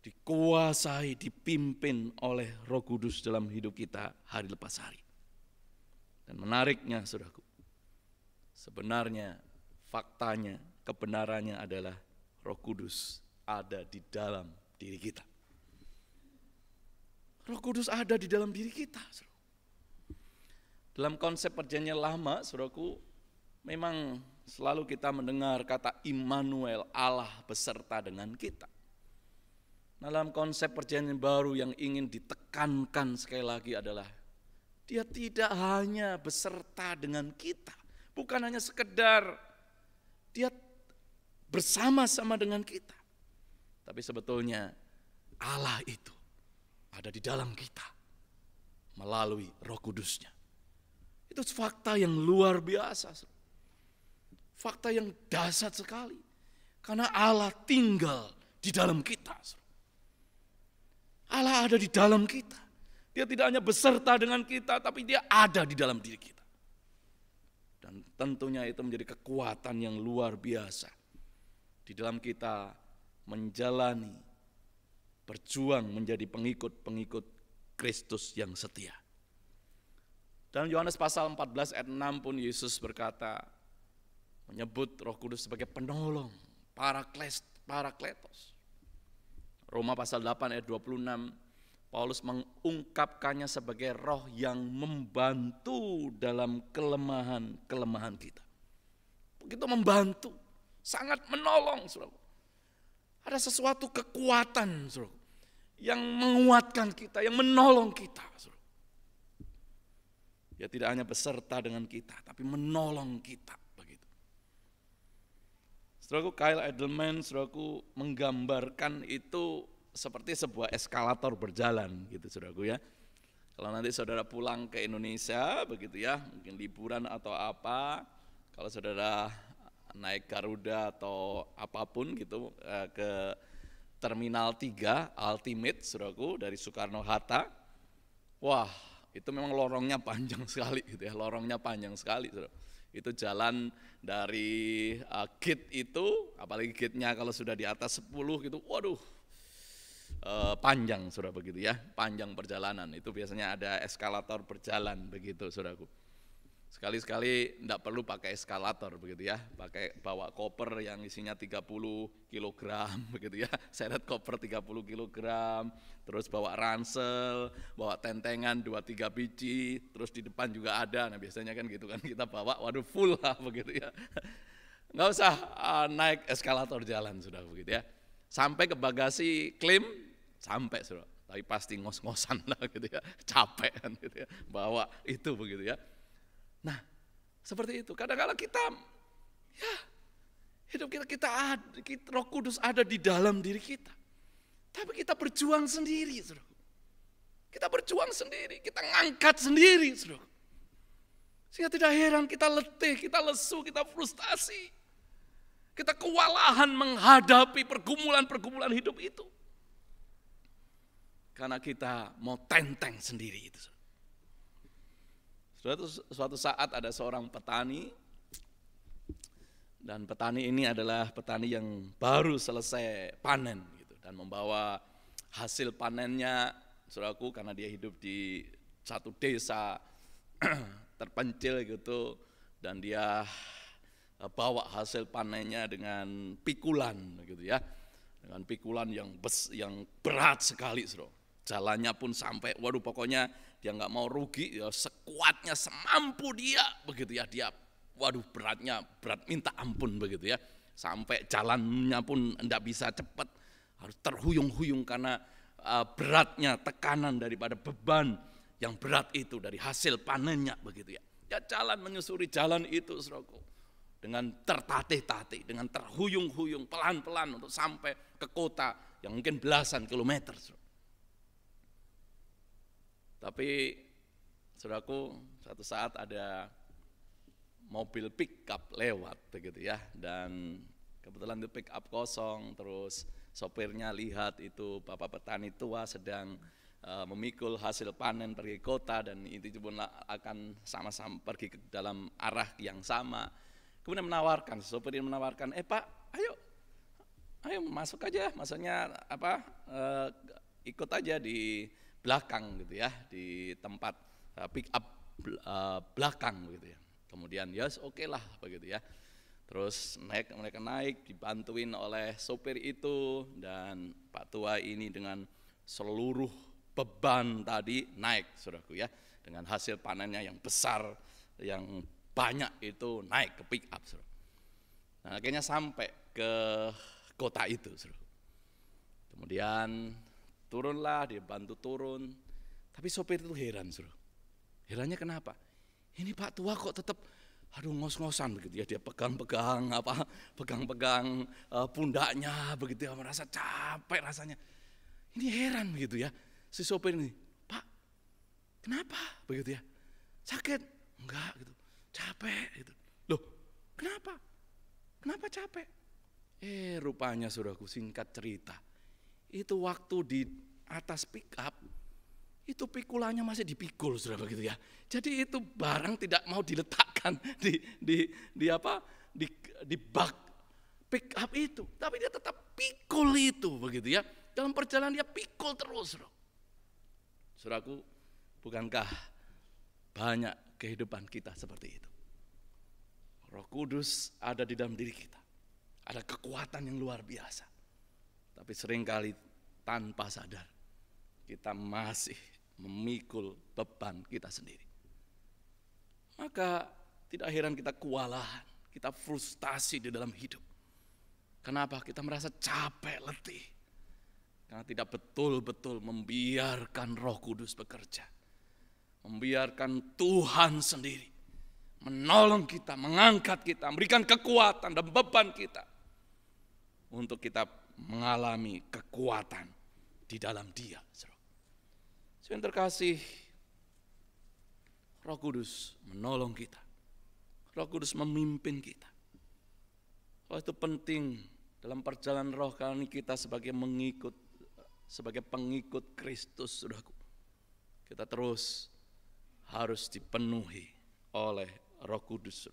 dikuasai, dipimpin oleh Roh Kudus dalam hidup kita hari lepas hari. Dan menariknya saudaraku, sebenarnya faktanya, kebenarannya adalah Roh Kudus ada di dalam diri kita. Roh Kudus ada di dalam diri kita. Dalam konsep perjanjian lama, saudaraku, memang selalu kita mendengar kata Immanuel, Allah beserta dengan kita. Dalam konsep perjanjian baru yang ingin ditekankan sekali lagi adalah Dia tidak hanya beserta dengan kita, bukan hanya sekedar Dia bersama-sama dengan kita, tapi sebetulnya Allah itu ada di dalam kita melalui Roh Kudusnya. Itu fakta yang luar biasa, fakta yang dahsyat sekali, karena Allah tinggal di dalam kita. Allah ada di dalam kita. Dia tidak hanya beserta dengan kita, tapi Dia ada di dalam diri kita. Dan tentunya itu menjadi kekuatan yang luar biasa di dalam kita menjalani, berjuang menjadi pengikut-pengikut Kristus yang setia. Dalam Yohanes pasal 14 ayat 6 pun Yesus berkata, menyebut Roh Kudus sebagai penolong, parakletos. Roma pasal 8 ayat 26, Paulus mengungkapkannya sebagai roh yang membantu dalam kelemahan-kelemahan kita. Begitu membantu, sangat menolong, saudara. Ada sesuatu kekuatan, saudara, yang menguatkan kita, yang menolong kita, saudara. Dia tidak hanya beserta dengan kita, tapi menolong kita, begitu. Saudaraku, Kyle Edelman, saudaraku, menggambarkan itu seperti sebuah eskalator berjalan gitu saudaraku ya. Kalau nanti saudara pulang ke Indonesia begitu ya, mungkin liburan atau apa, kalau saudara naik Garuda atau apapun gitu ke Terminal 3 Ultimate saudaraku dari Soekarno-Hatta, wah itu memang lorongnya panjang sekali gitu ya, lorongnya panjang sekali saudara. Itu jalan dari gate itu, apalagi gate-nya kalau sudah di atas 10 gitu, waduh, panjang saudara begitu ya, panjang perjalanan. Itu biasanya ada eskalator berjalan begitu saudaraku. Sekali-sekali enggak perlu pakai eskalator begitu ya, pakai bawa koper yang isinya 30 kg begitu ya, seret koper 30 kg, terus bawa ransel, bawa tentengan 2-3 biji, terus di depan juga ada. Nah biasanya kan gitu kan, kita bawa waduh full lah begitu ya. Enggak usah naik eskalator jalan sudah begitu ya. Sampai ke bagasi klaim, sampai sudah, tapi pasti ngos-ngosan lah gitu ya, capek kan gitu ya, bawa itu begitu ya. Nah, seperti itu. Kadang-kadang kita, ya, hidup kita Roh Kudus ada di dalam diri kita, tapi kita berjuang sendiri, saudara. Kita berjuang sendiri, kita ngangkat sendiri, saudara. Sehingga tidak heran kita letih, kita lesu, kita frustasi. Kita kewalahan menghadapi pergumulan-pergumulan hidup itu. Karena kita mau tenteng sendiri itu. Suatu saat ada seorang petani, dan petani ini adalah petani yang baru selesai panen gitu, dan membawa hasil panennya, saudaraku, karena dia hidup di satu desa terpencil gitu, dan dia bawa hasil panennya dengan pikulan gitu ya, dengan pikulan yang berat sekali, saudara. Jalannya pun sampai, waduh, pokoknya dia nggak mau rugi, ya, sekuatnya semampu dia begitu ya, dia waduh berat minta ampun begitu ya, sampai jalannya pun enggak bisa cepat, harus terhuyung-huyung karena beratnya tekanan daripada beban yang berat itu dari hasil panennya begitu ya. Ya jalan menyusuri jalan itu, saudaraku, dengan tertatih-tatih, dengan terhuyung-huyung pelan-pelan untuk sampai ke kota yang mungkin belasan kilometer, saudara. Tapi saudaraku, suatu saat ada mobil pick up lewat begitu ya, dan kebetulan itu pick up kosong, terus sopirnya lihat itu bapak petani tua sedang memikul hasil panen pergi ke kota, dan itu pun akan sama-sama pergi ke dalam arah yang sama. Kemudian sopir ini menawarkan, Pak, ayo masuk aja, maksudnya ikut aja di belakang gitu ya, di tempat pick up belakang gitu ya. Kemudian ya oke lah begitu ya. Terus mereka naik dibantuin oleh sopir itu, dan Pak tua ini dengan seluruh beban tadi naik, saudaraku ya, dengan hasil panennya yang besar, yang banyak itu naik ke pick up, saudara. Nah, akhirnya sampai ke kota itu, saudara. Kemudian turunlah, dia bantu turun. Tapi sopir itu heran, saudara. Herannya kenapa? Ini Pak tua kok tetap ngos-ngosan begitu ya, dia pegang-pegang pundaknya begitu ya, merasa capek rasanya. Ini heran begitu ya, si sopir ini, Pak, kenapa begitu ya? Sakit? Enggak gitu. Capek gitu. Loh, kenapa? Kenapa capek? Rupanya saudaraku, singkat cerita, itu waktu di atas pick up, itu pikulannya masih dipikul, saudara, begitu ya. Jadi itu barang tidak mau diletakkan di bak pick up itu, tapi dia tetap pikul itu, begitu ya. Dalam perjalanan dia pikul terus, saudara. Saudaraku, bukankah banyak kehidupan kita seperti itu? Roh Kudus ada di dalam diri kita, ada kekuatan yang luar biasa, tapi seringkali tanpa sadar kita masih memikul beban kita sendiri. Maka tidak heran kita kewalahan, kita frustasi di dalam hidup. Kenapa? Kita merasa capek, letih, karena tidak betul-betul membiarkan Roh Kudus bekerja, membiarkan Tuhan sendiri menolong kita, mengangkat kita, memberikan kekuatan dan beban kita untuk kita mengalami kekuatan di dalam Dia. Yang terkasih, Roh Kudus menolong kita, Roh Kudus memimpin kita. Itu penting dalam perjalanan rohani kita sebagai pengikut Kristus, saudaraku. Kita terus harus dipenuhi oleh Roh Kudus.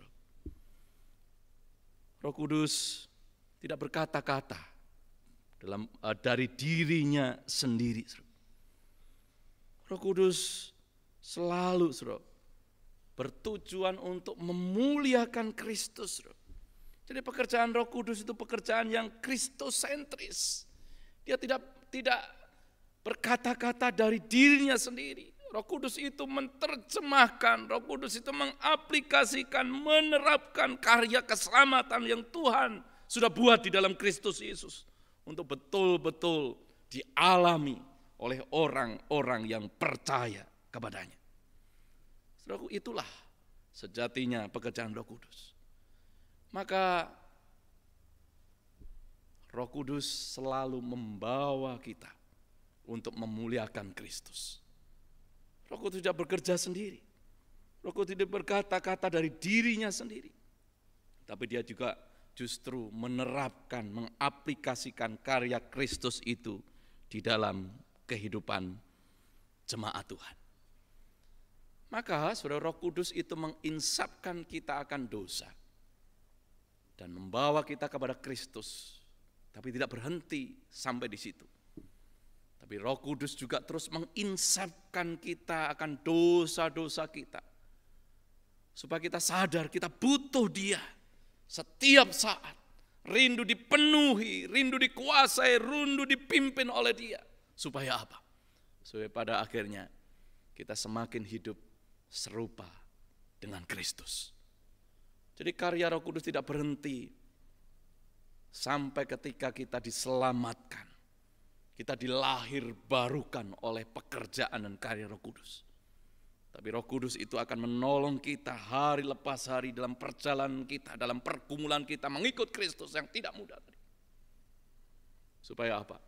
Roh Kudus tidak berkata-kata dari dirinya sendiri. Roh Kudus selalu bertujuan untuk memuliakan Kristus. Jadi pekerjaan Roh Kudus itu pekerjaan yang Kristosentris. Dia tidak berkata-kata dari dirinya sendiri. Roh Kudus itu menerjemahkan, Roh Kudus itu mengaplikasikan, menerapkan karya keselamatan yang Tuhan sudah buat di dalam Kristus Yesus untuk betul-betul dialami oleh orang-orang yang percaya kepadanya. Saudaraku, itulah sejatinya pekerjaan Roh Kudus. Maka Roh Kudus selalu membawa kita untuk memuliakan Kristus. Roh Kudus tidak bekerja sendiri. Roh Kudus tidak berkata-kata dari dirinya sendiri. Tapi dia juga justru menerapkan, mengaplikasikan karya Kristus itu di dalam kehidupan jemaat Tuhan. Maka saudara, Roh Kudus itu menginsapkan kita akan dosa dan membawa kita kepada Kristus. Tapi tidak berhenti sampai di situ. Tapi Roh Kudus juga terus menginsapkan kita akan dosa-dosa kita. Supaya kita sadar kita butuh Dia setiap saat. Rindu dipenuhi, rindu dikuasai, rindu dipimpin oleh Dia. Supaya apa? Supaya pada akhirnya kita semakin hidup serupa dengan Kristus. Jadi karya Roh Kudus tidak berhenti sampai ketika kita diselamatkan. Kita dilahir barukan oleh pekerjaan dan karya Roh Kudus. Tapi Roh Kudus itu akan menolong kita hari lepas hari dalam perjalanan kita, dalam pergumulan kita mengikut Kristus yang tidak mudah. Supaya apa?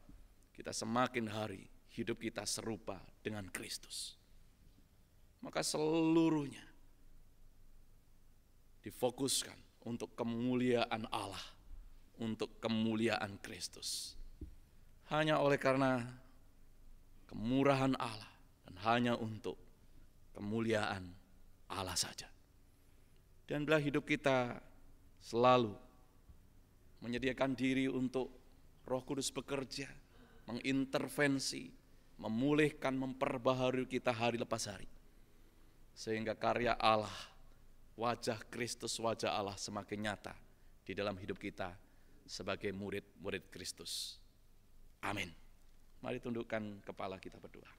Kita semakin hari hidup kita serupa dengan Kristus. Maka seluruhnya difokuskan untuk kemuliaan Allah, untuk kemuliaan Kristus. Hanya oleh karena kemurahan Allah dan hanya untuk kemuliaan Allah saja. Dan bila hidup kita selalu menyediakan diri untuk Roh Kudus bekerja, mengintervensi, memulihkan, memperbaharui kita hari lepas hari. Sehingga karya Allah, wajah Kristus, wajah Allah semakin nyata di dalam hidup kita sebagai murid-murid Kristus. Amin. Mari tundukkan kepala kita berdoa.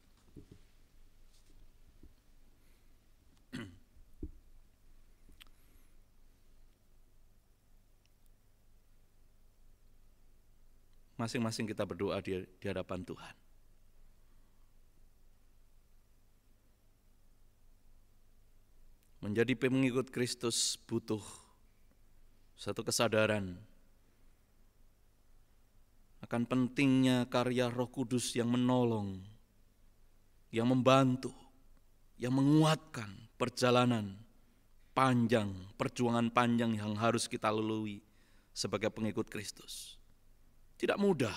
Masing-masing kita berdoa di hadapan Tuhan. Menjadi pengikut Kristus butuh satu kesadaran akan pentingnya karya Roh Kudus yang menolong, yang membantu, yang menguatkan perjalanan panjang, perjuangan panjang yang harus kita lalui sebagai pengikut Kristus. Tidak mudah,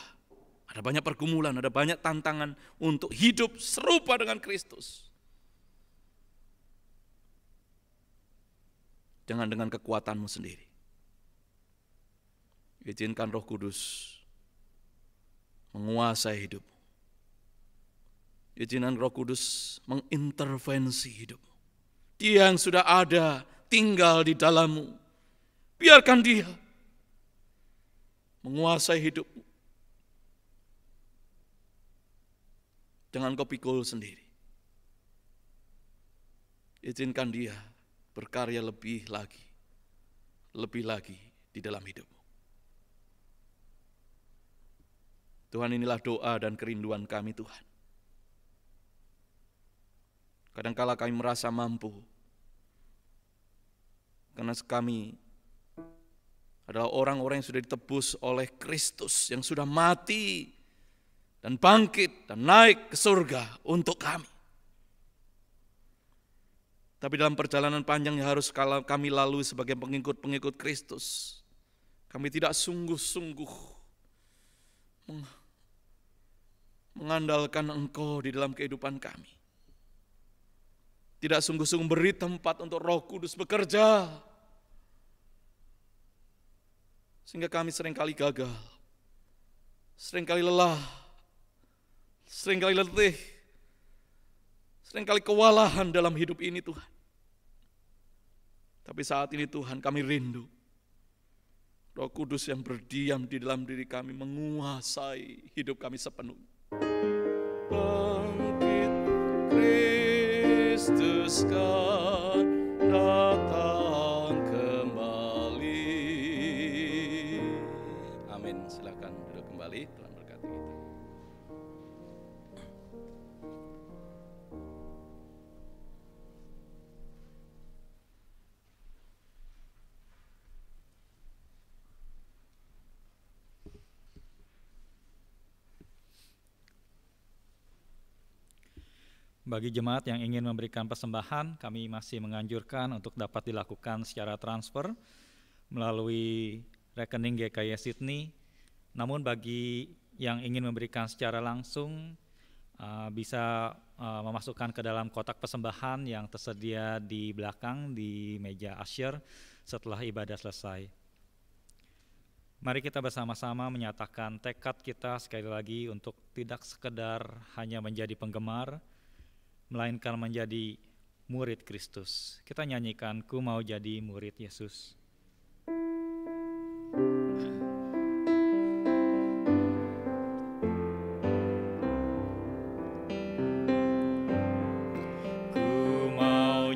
ada banyak pergumulan, ada banyak tantangan untuk hidup serupa dengan Kristus. Jangan dengan kekuatanmu sendiri. Izinkan Roh Kudus menguasai hidupmu. Izinkan Roh Kudus mengintervensi hidupmu. Dia yang sudah ada tinggal di dalammu. Biarkan Dia menguasai hidupmu. Jangan kau pikul sendiri. Izinkan Dia berkarya lebih lagi di dalam hidupmu. Tuhan, inilah doa dan kerinduan kami, Tuhan. Kadangkala kami merasa mampu, karena kami adalah orang-orang yang sudah ditebus oleh Kristus, yang sudah mati dan bangkit dan naik ke surga untuk kami. Tapi dalam perjalanan panjang yang harus kami lalui sebagai pengikut-pengikut Kristus, kami tidak sungguh-sungguh mengandalkan Engkau di dalam kehidupan kami. Tidak sungguh-sungguh beri tempat untuk Roh Kudus bekerja. Sehingga kami seringkali gagal, seringkali lelah, seringkali letih, seringkali kewalahan dalam hidup ini, Tuhan. Tapi saat ini Tuhan, kami rindu Roh Kudus yang berdiam di dalam diri kami menguasai hidup kami sepenuhnya. Bangkit Kristus kan datang kembali. Amin. Silakan duduk kembali. Tuhan berkati kita. Bagi jemaat yang ingin memberikan persembahan, kami masih menganjurkan untuk dapat dilakukan secara transfer melalui rekening GKY Sydney. Namun bagi yang ingin memberikan secara langsung, bisa memasukkan ke dalam kotak persembahan yang tersedia di belakang di meja usher setelah ibadah selesai. Mari kita bersama-sama menyatakan tekad kita sekali lagi untuk tidak sekedar hanya menjadi penggemar, melainkan menjadi murid Kristus. Kita nyanyikan, "Ku mau jadi murid Yesus."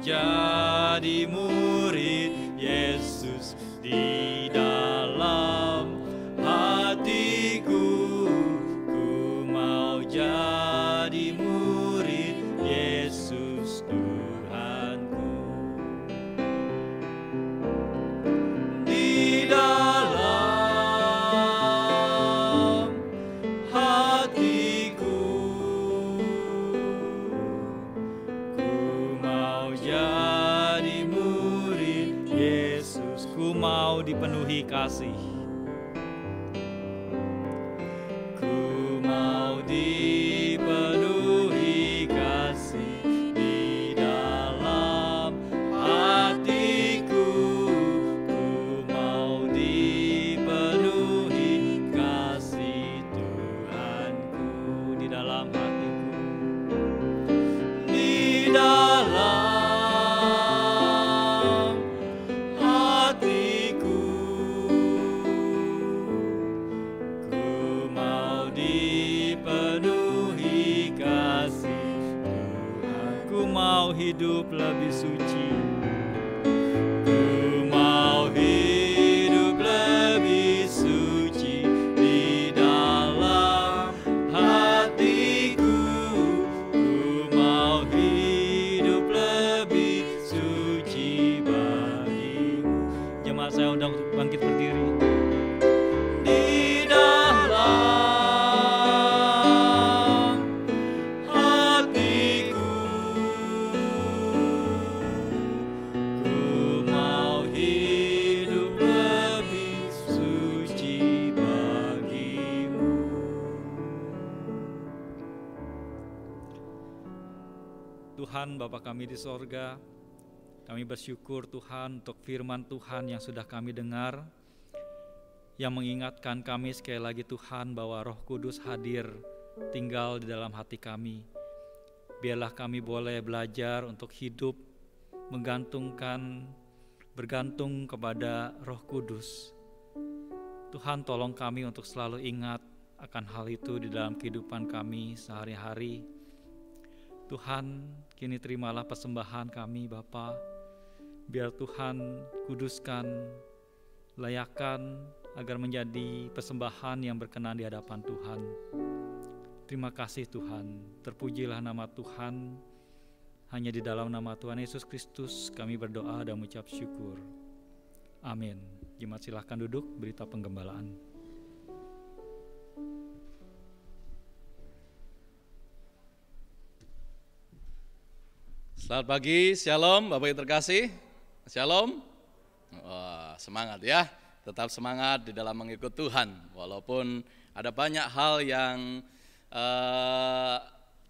Jadi murid Yesus di dalam hatiku. Ku mau jadi murid Yesus Tuhanku. Di dalam hatiku. Jadi murid Yesus, ku mau dipenuhi kasih. Ku mau dipenuhi kasih di dalam hatiku. Ku mau dipenuhi kasih Tuhanku di dalam hatiku. Di dalam hidup lebih suci. Ku mau hidup lebih suci di dalam hatiku. Ku mau hidup lebih suci bagimu. Jemaat saya undang untuk bangkit berdiri. Di dalam Tuhan, Bapa kami di sorga, kami bersyukur Tuhan untuk firman Tuhan yang sudah kami dengar, yang mengingatkan kami sekali lagi Tuhan bahwa Roh Kudus hadir tinggal di dalam hati kami. Biarlah kami boleh belajar untuk hidup bergantung kepada Roh Kudus. Tuhan, tolong kami untuk selalu ingat akan hal itu di dalam kehidupan kami sehari-hari. Tuhan, kini terimalah persembahan kami Bapa. Biar Tuhan kuduskan, layakkan agar menjadi persembahan yang berkenan di hadapan Tuhan. Terima kasih Tuhan, terpujilah nama Tuhan. Hanya di dalam nama Tuhan Yesus Kristus kami berdoa dan mengucap syukur. Amin. Jemaat silahkan duduk, berita penggembalaan. Selamat pagi, shalom Bapak yang terkasih, shalom. Semangat ya, tetap semangat di dalam mengikut Tuhan. Walaupun ada banyak hal yang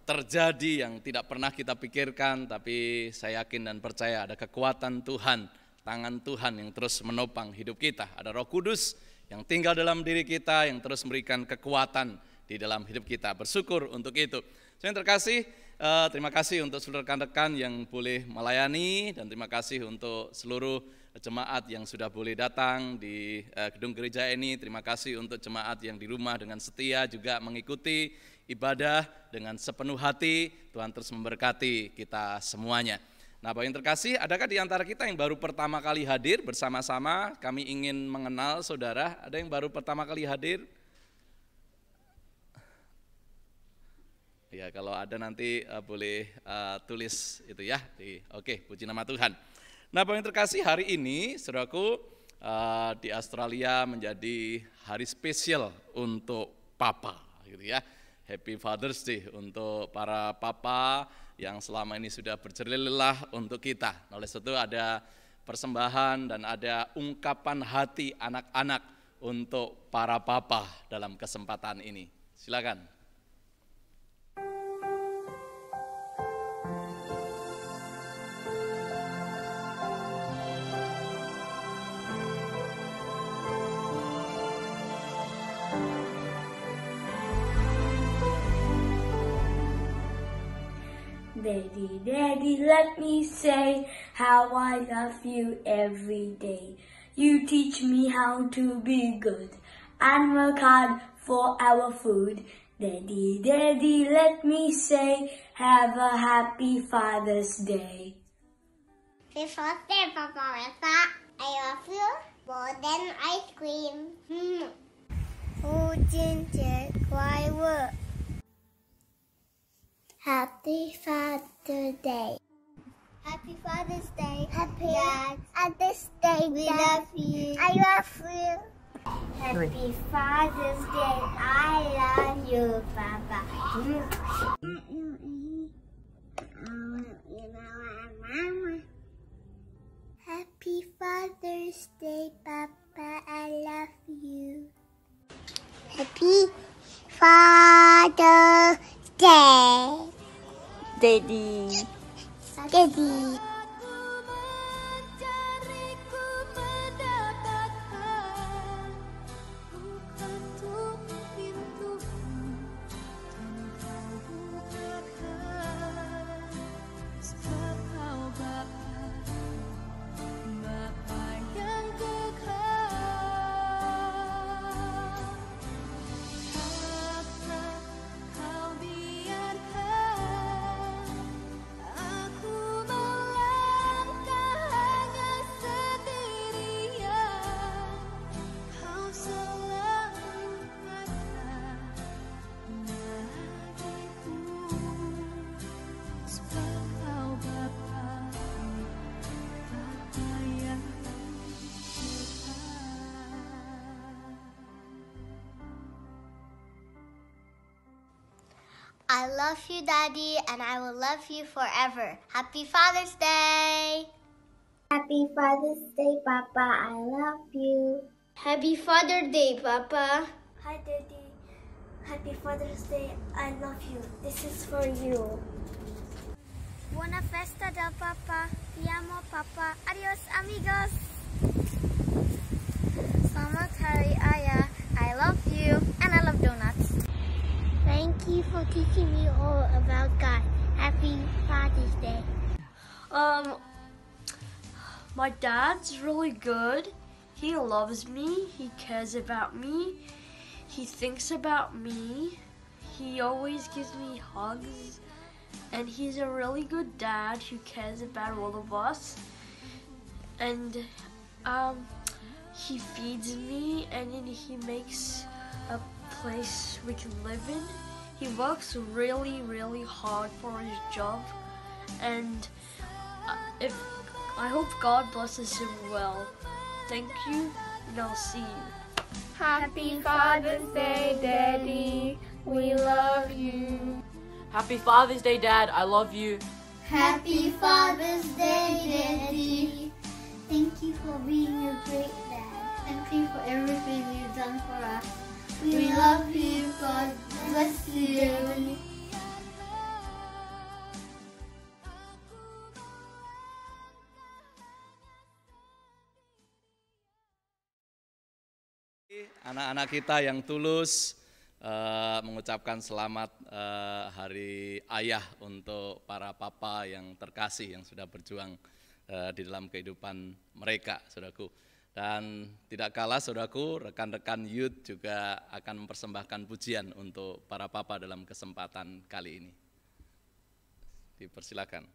terjadi yang tidak pernah kita pikirkan, tapi saya yakin dan percaya ada kekuatan Tuhan, tangan Tuhan yang terus menopang hidup kita. Ada Roh Kudus yang tinggal dalam diri kita yang terus memberikan kekuatan di dalam hidup kita. Bersyukur untuk itu. Saya yang terkasih, terima kasih untuk seluruh rekan-rekan yang boleh melayani, dan terima kasih untuk seluruh jemaat yang sudah boleh datang di gedung gereja ini. Terima kasih untuk jemaat yang di rumah dengan setia juga mengikuti ibadah dengan sepenuh hati. Tuhan terus memberkati kita semuanya. Nah, Bapak yang terkasih, adakah di antara kita yang baru pertama kali hadir bersama-sama? Kami ingin mengenal saudara. Ada yang baru pertama kali hadir? Ya, kalau ada nanti boleh tulis itu ya. Oke, puji nama Tuhan. Nah, Bapak yang terkasih, hari ini saudaraku di Australia menjadi hari spesial untuk papa gitu ya. Happy Father's Day untuk para papa yang selama ini sudah berjerih-lelah untuk kita. Oleh sebab itu ada persembahan dan ada ungkapan hati anak-anak untuk para papa dalam kesempatan ini. Silakan. Daddy, Daddy, let me say how I love you every day. You teach me how to be good and work hard for our food. Daddy, Daddy, let me say have a happy Father's Day. Happy Father's Day, Papa Reza. I love you more than ice cream. Happy Father's Day. Happy Father's Day. Happy Father's Day. We love you. I love you. Happy Father's Day. I love you, Papa. Happy Father's Day, Papa. I love you. Happy Father's Day. Daddy. Daddy. I love you, Daddy, and I will love you forever. Happy Father's Day! Happy Father's Day, Papa. I love you. Happy Father's Day, Papa. Hi, Daddy. Happy Father's Day. I love you. This is for you. Buena festa del Papa. Te amo, Papa. Adios, amigos. Selamat Hari Ayah. I love you, and I love donuts. Thank you for teaching me all about God. Happy Father's Day. My dad's really good. He loves me. He cares about me. He thinks about me. He always gives me hugs. And he's a really good dad who cares about all of us. And he feeds me, and then he makes a place we can live in. He works really, really hard for his job, and I hope God blesses him well. Thank you, and I'll see you. Happy Father's Day, Daddy. We love you. Happy Father's Day, Dad. I love you. Happy Father's Day, Daddy. Thank you for being a great dad. Thank you for everything you've done for us. We love you. God bless you. Anak-anak kita yang tulus mengucapkan selamat Hari Ayah untuk para papa yang terkasih yang sudah berjuang di dalam kehidupan mereka, saudaraku. Dan tidak kalah, saudaraku, rekan-rekan youth juga akan mempersembahkan pujian untuk para papa dalam kesempatan kali ini. Dipersilakan.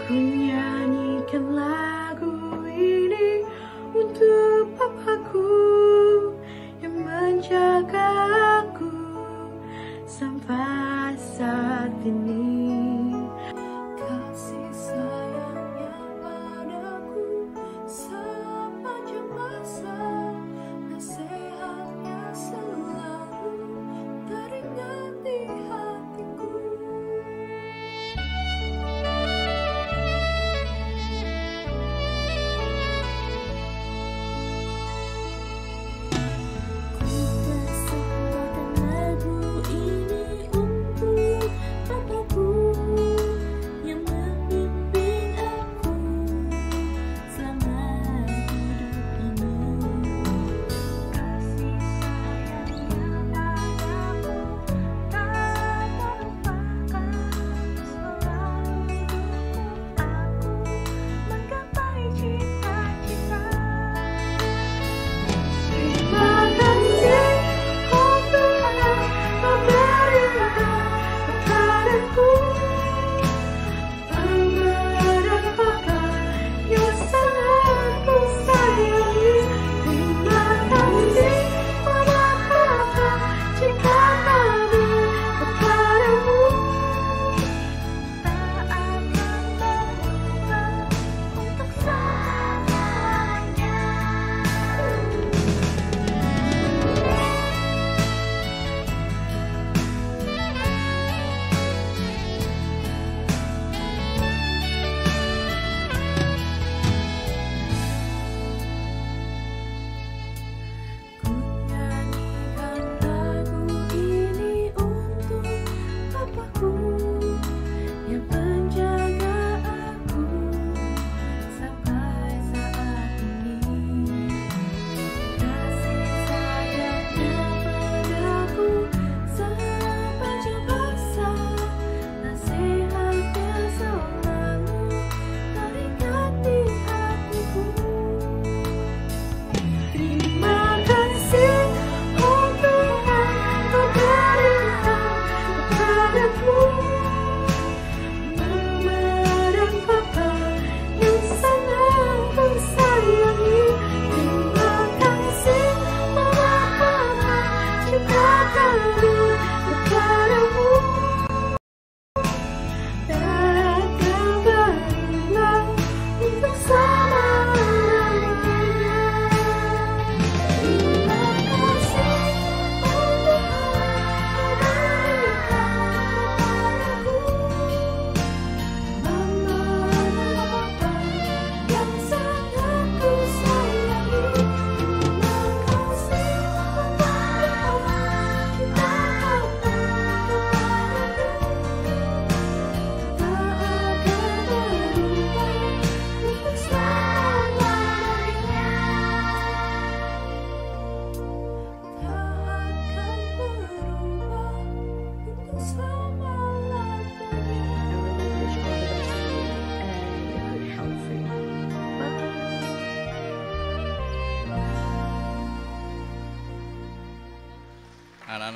Ku nyanyikan lagu ini untuk papaku yang menjaga aku sampai saat ini. Kasih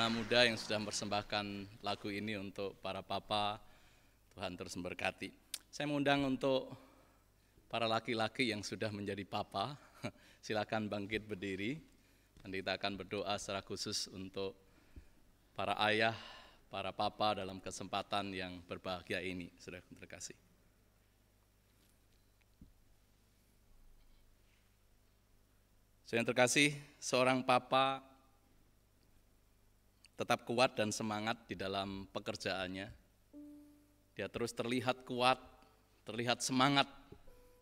anak-anak muda yang sudah mempersembahkan lagu ini untuk para papa. Tuhan terus memberkati. Saya mengundang untuk para laki-laki yang sudah menjadi papa, silakan bangkit berdiri. Dan kita akan berdoa secara khusus untuk para ayah, para papa dalam kesempatan yang berbahagia ini. Saudara terkasih. Saudara yang terkasih, seorang papa tetap kuat dan semangat di dalam pekerjaannya. Dia terus terlihat kuat, terlihat semangat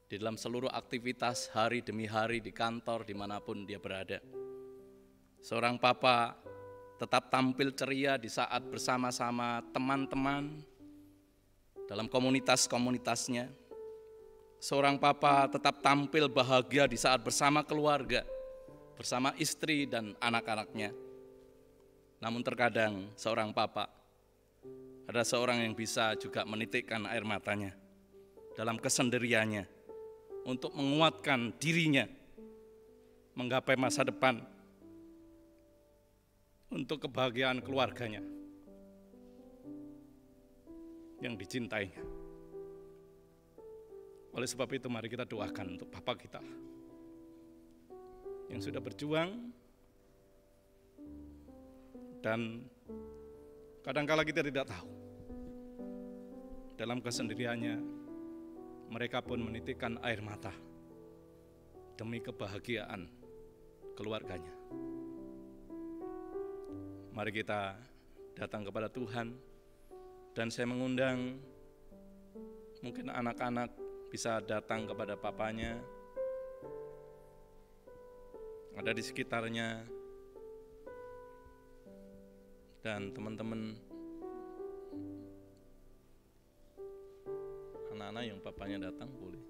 di dalam seluruh aktivitas hari demi hari di kantor dimanapun dia berada. Seorang papa tetap tampil ceria di saat bersama-sama teman-teman dalam komunitas-komunitasnya. Seorang papa tetap tampil bahagia di saat bersama keluarga, bersama istri dan anak-anaknya. Namun terkadang seorang papa, ada seorang yang bisa juga menitikkan air matanya dalam kesendiriannya untuk menguatkan dirinya menggapai masa depan untuk kebahagiaan keluarganya yang dicintainya. Oleh sebab itu mari kita doakan untuk papa kita yang sudah berjuang dan kadangkala kita tidak tahu. Dalam kesendiriannya mereka pun menitikkan air mata demi kebahagiaan keluarganya. Mari kita datang kepada Tuhan dan saya mengundang mungkin anak-anak bisa datang kepada papanya, ada di sekitarnya, dan teman-teman anak-anak yang papanya datang boleh.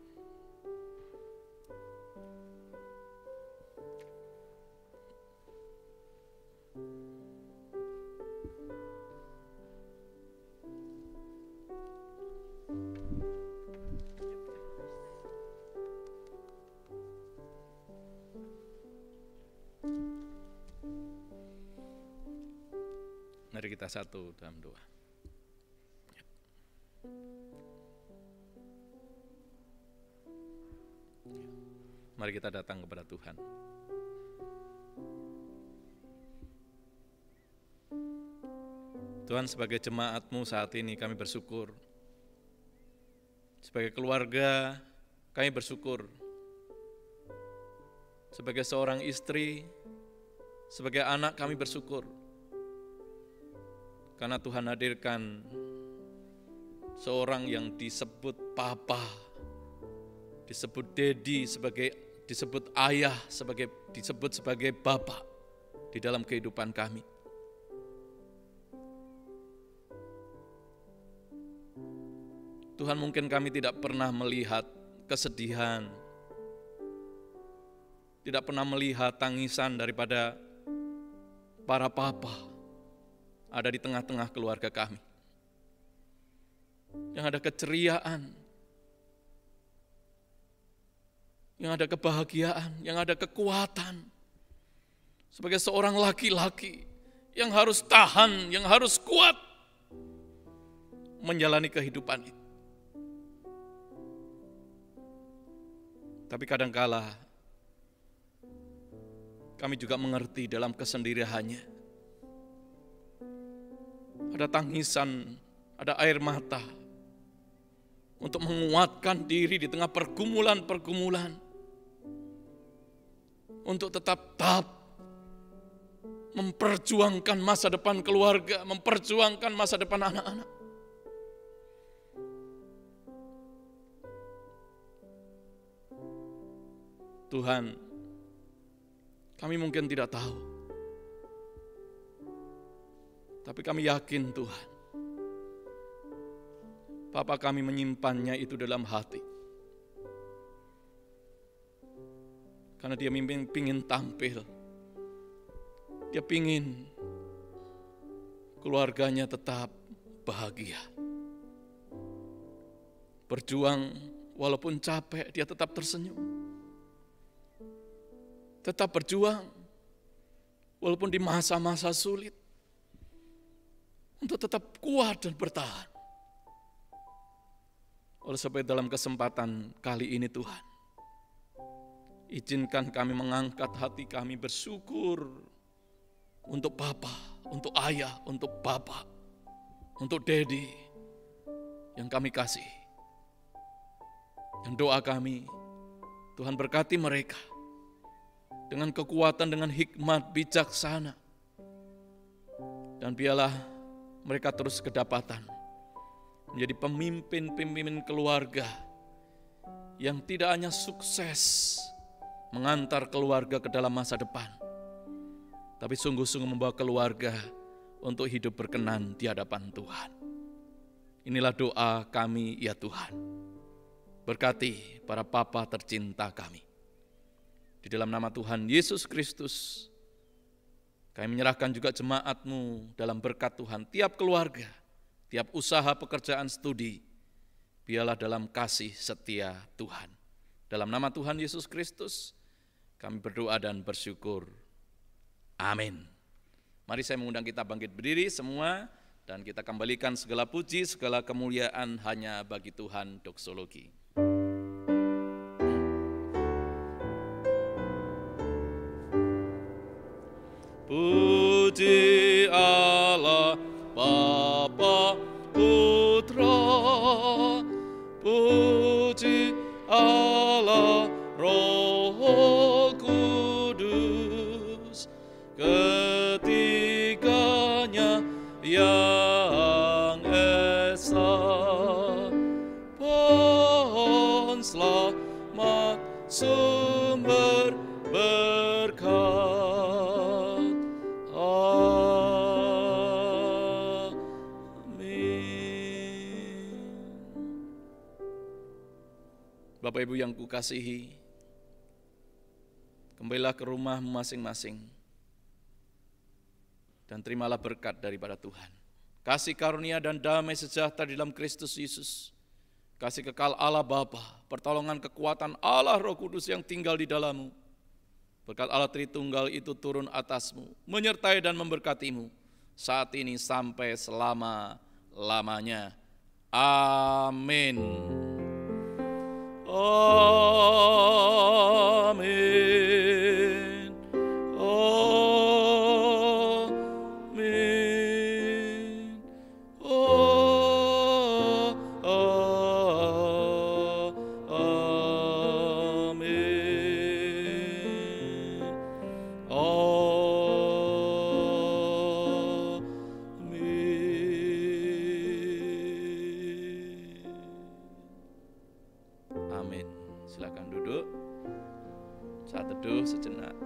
Mari kita satu dalam doa. Mari kita datang kepada Tuhan. Tuhan, sebagai jemaat-Mu saat ini kami bersyukur. Sebagai keluarga kami bersyukur. Sebagai seorang istri, sebagai anak kami bersyukur. Karena Tuhan hadirkan seorang yang disebut papa, disebut dedi, disebut ayah, disebut sebagai bapa di dalam kehidupan kami. Tuhan, mungkin kami tidak pernah melihat kesedihan, tidak pernah melihat tangisan daripada para papa ada di tengah-tengah keluarga kami. Yang ada keceriaan, yang ada kebahagiaan, yang ada kekuatan. Sebagai seorang laki-laki yang harus tahan, yang harus kuat menjalani kehidupan itu. Tapi kadangkala kami juga mengerti dalam kesendiriannya. Ada tangisan, ada air mata untuk menguatkan diri di tengah pergumulan-pergumulan, untuk tetap memperjuangkan masa depan keluarga, memperjuangkan masa depan anak-anak. Tuhan, kami mungkin tidak tahu, tapi kami yakin Tuhan, Papa kami menyimpannya itu dalam hati. Karena dia ingin tampil, dia ingin keluarganya tetap bahagia. Berjuang walaupun capek, dia tetap tersenyum. Tetap berjuang walaupun di masa-masa sulit, untuk tetap kuat dan bertahan. Oleh sebab itu dalam kesempatan kali ini Tuhan, izinkan kami mengangkat hati kami bersyukur untuk Bapa, untuk Ayah, untuk Bapak, untuk Dedi yang kami kasih. Yang doa kami, Tuhan berkati mereka dengan kekuatan, dengan hikmat bijaksana. Dan biarlah mereka terus kedapatan menjadi pemimpin-pemimpin keluarga yang tidak hanya sukses mengantar keluarga ke dalam masa depan, tapi sungguh-sungguh membawa keluarga untuk hidup berkenan di hadapan Tuhan. Inilah doa kami ya Tuhan. Berkati para papa tercinta kami. Di dalam nama Tuhan Yesus Kristus, kami menyerahkan juga jemaat-Mu dalam berkat Tuhan. Tiap keluarga, tiap usaha pekerjaan studi, biarlah dalam kasih setia Tuhan. Dalam nama Tuhan Yesus Kristus, kami berdoa dan bersyukur. Amin. Mari saya mengundang kita bangkit berdiri semua, dan kita kembalikan segala puji, segala kemuliaan hanya bagi Tuhan. Doksologi. Puji Allah Bapa Putra, puji Allah Roh Kudus, ketiganya yang esa, pohon selamat sumber berkat. Bapak Ibu yang kukasihi, kembalilah ke rumah masing-masing dan terimalah berkat daripada Tuhan. Kasih karunia dan damai sejahtera di dalam Kristus Yesus, kasih kekal Allah Bapa, pertolongan kekuatan Allah Roh Kudus yang tinggal di dalammu, berkat Allah Tritunggal itu turun atasmu, menyertai dan memberkatimu saat ini sampai selama-lamanya. Amin. Amin. Amin. Amin. Silakan duduk. Saat teduh sejenak.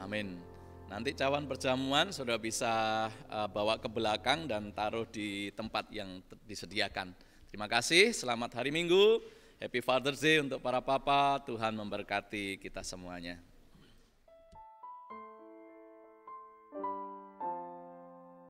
Amin. Nanti cawan perjamuan sudah bisa bawa ke belakang dan taruh di tempat yang disediakan. Terima kasih, selamat hari Minggu, Happy Father's Day untuk para papa, Tuhan memberkati kita semuanya.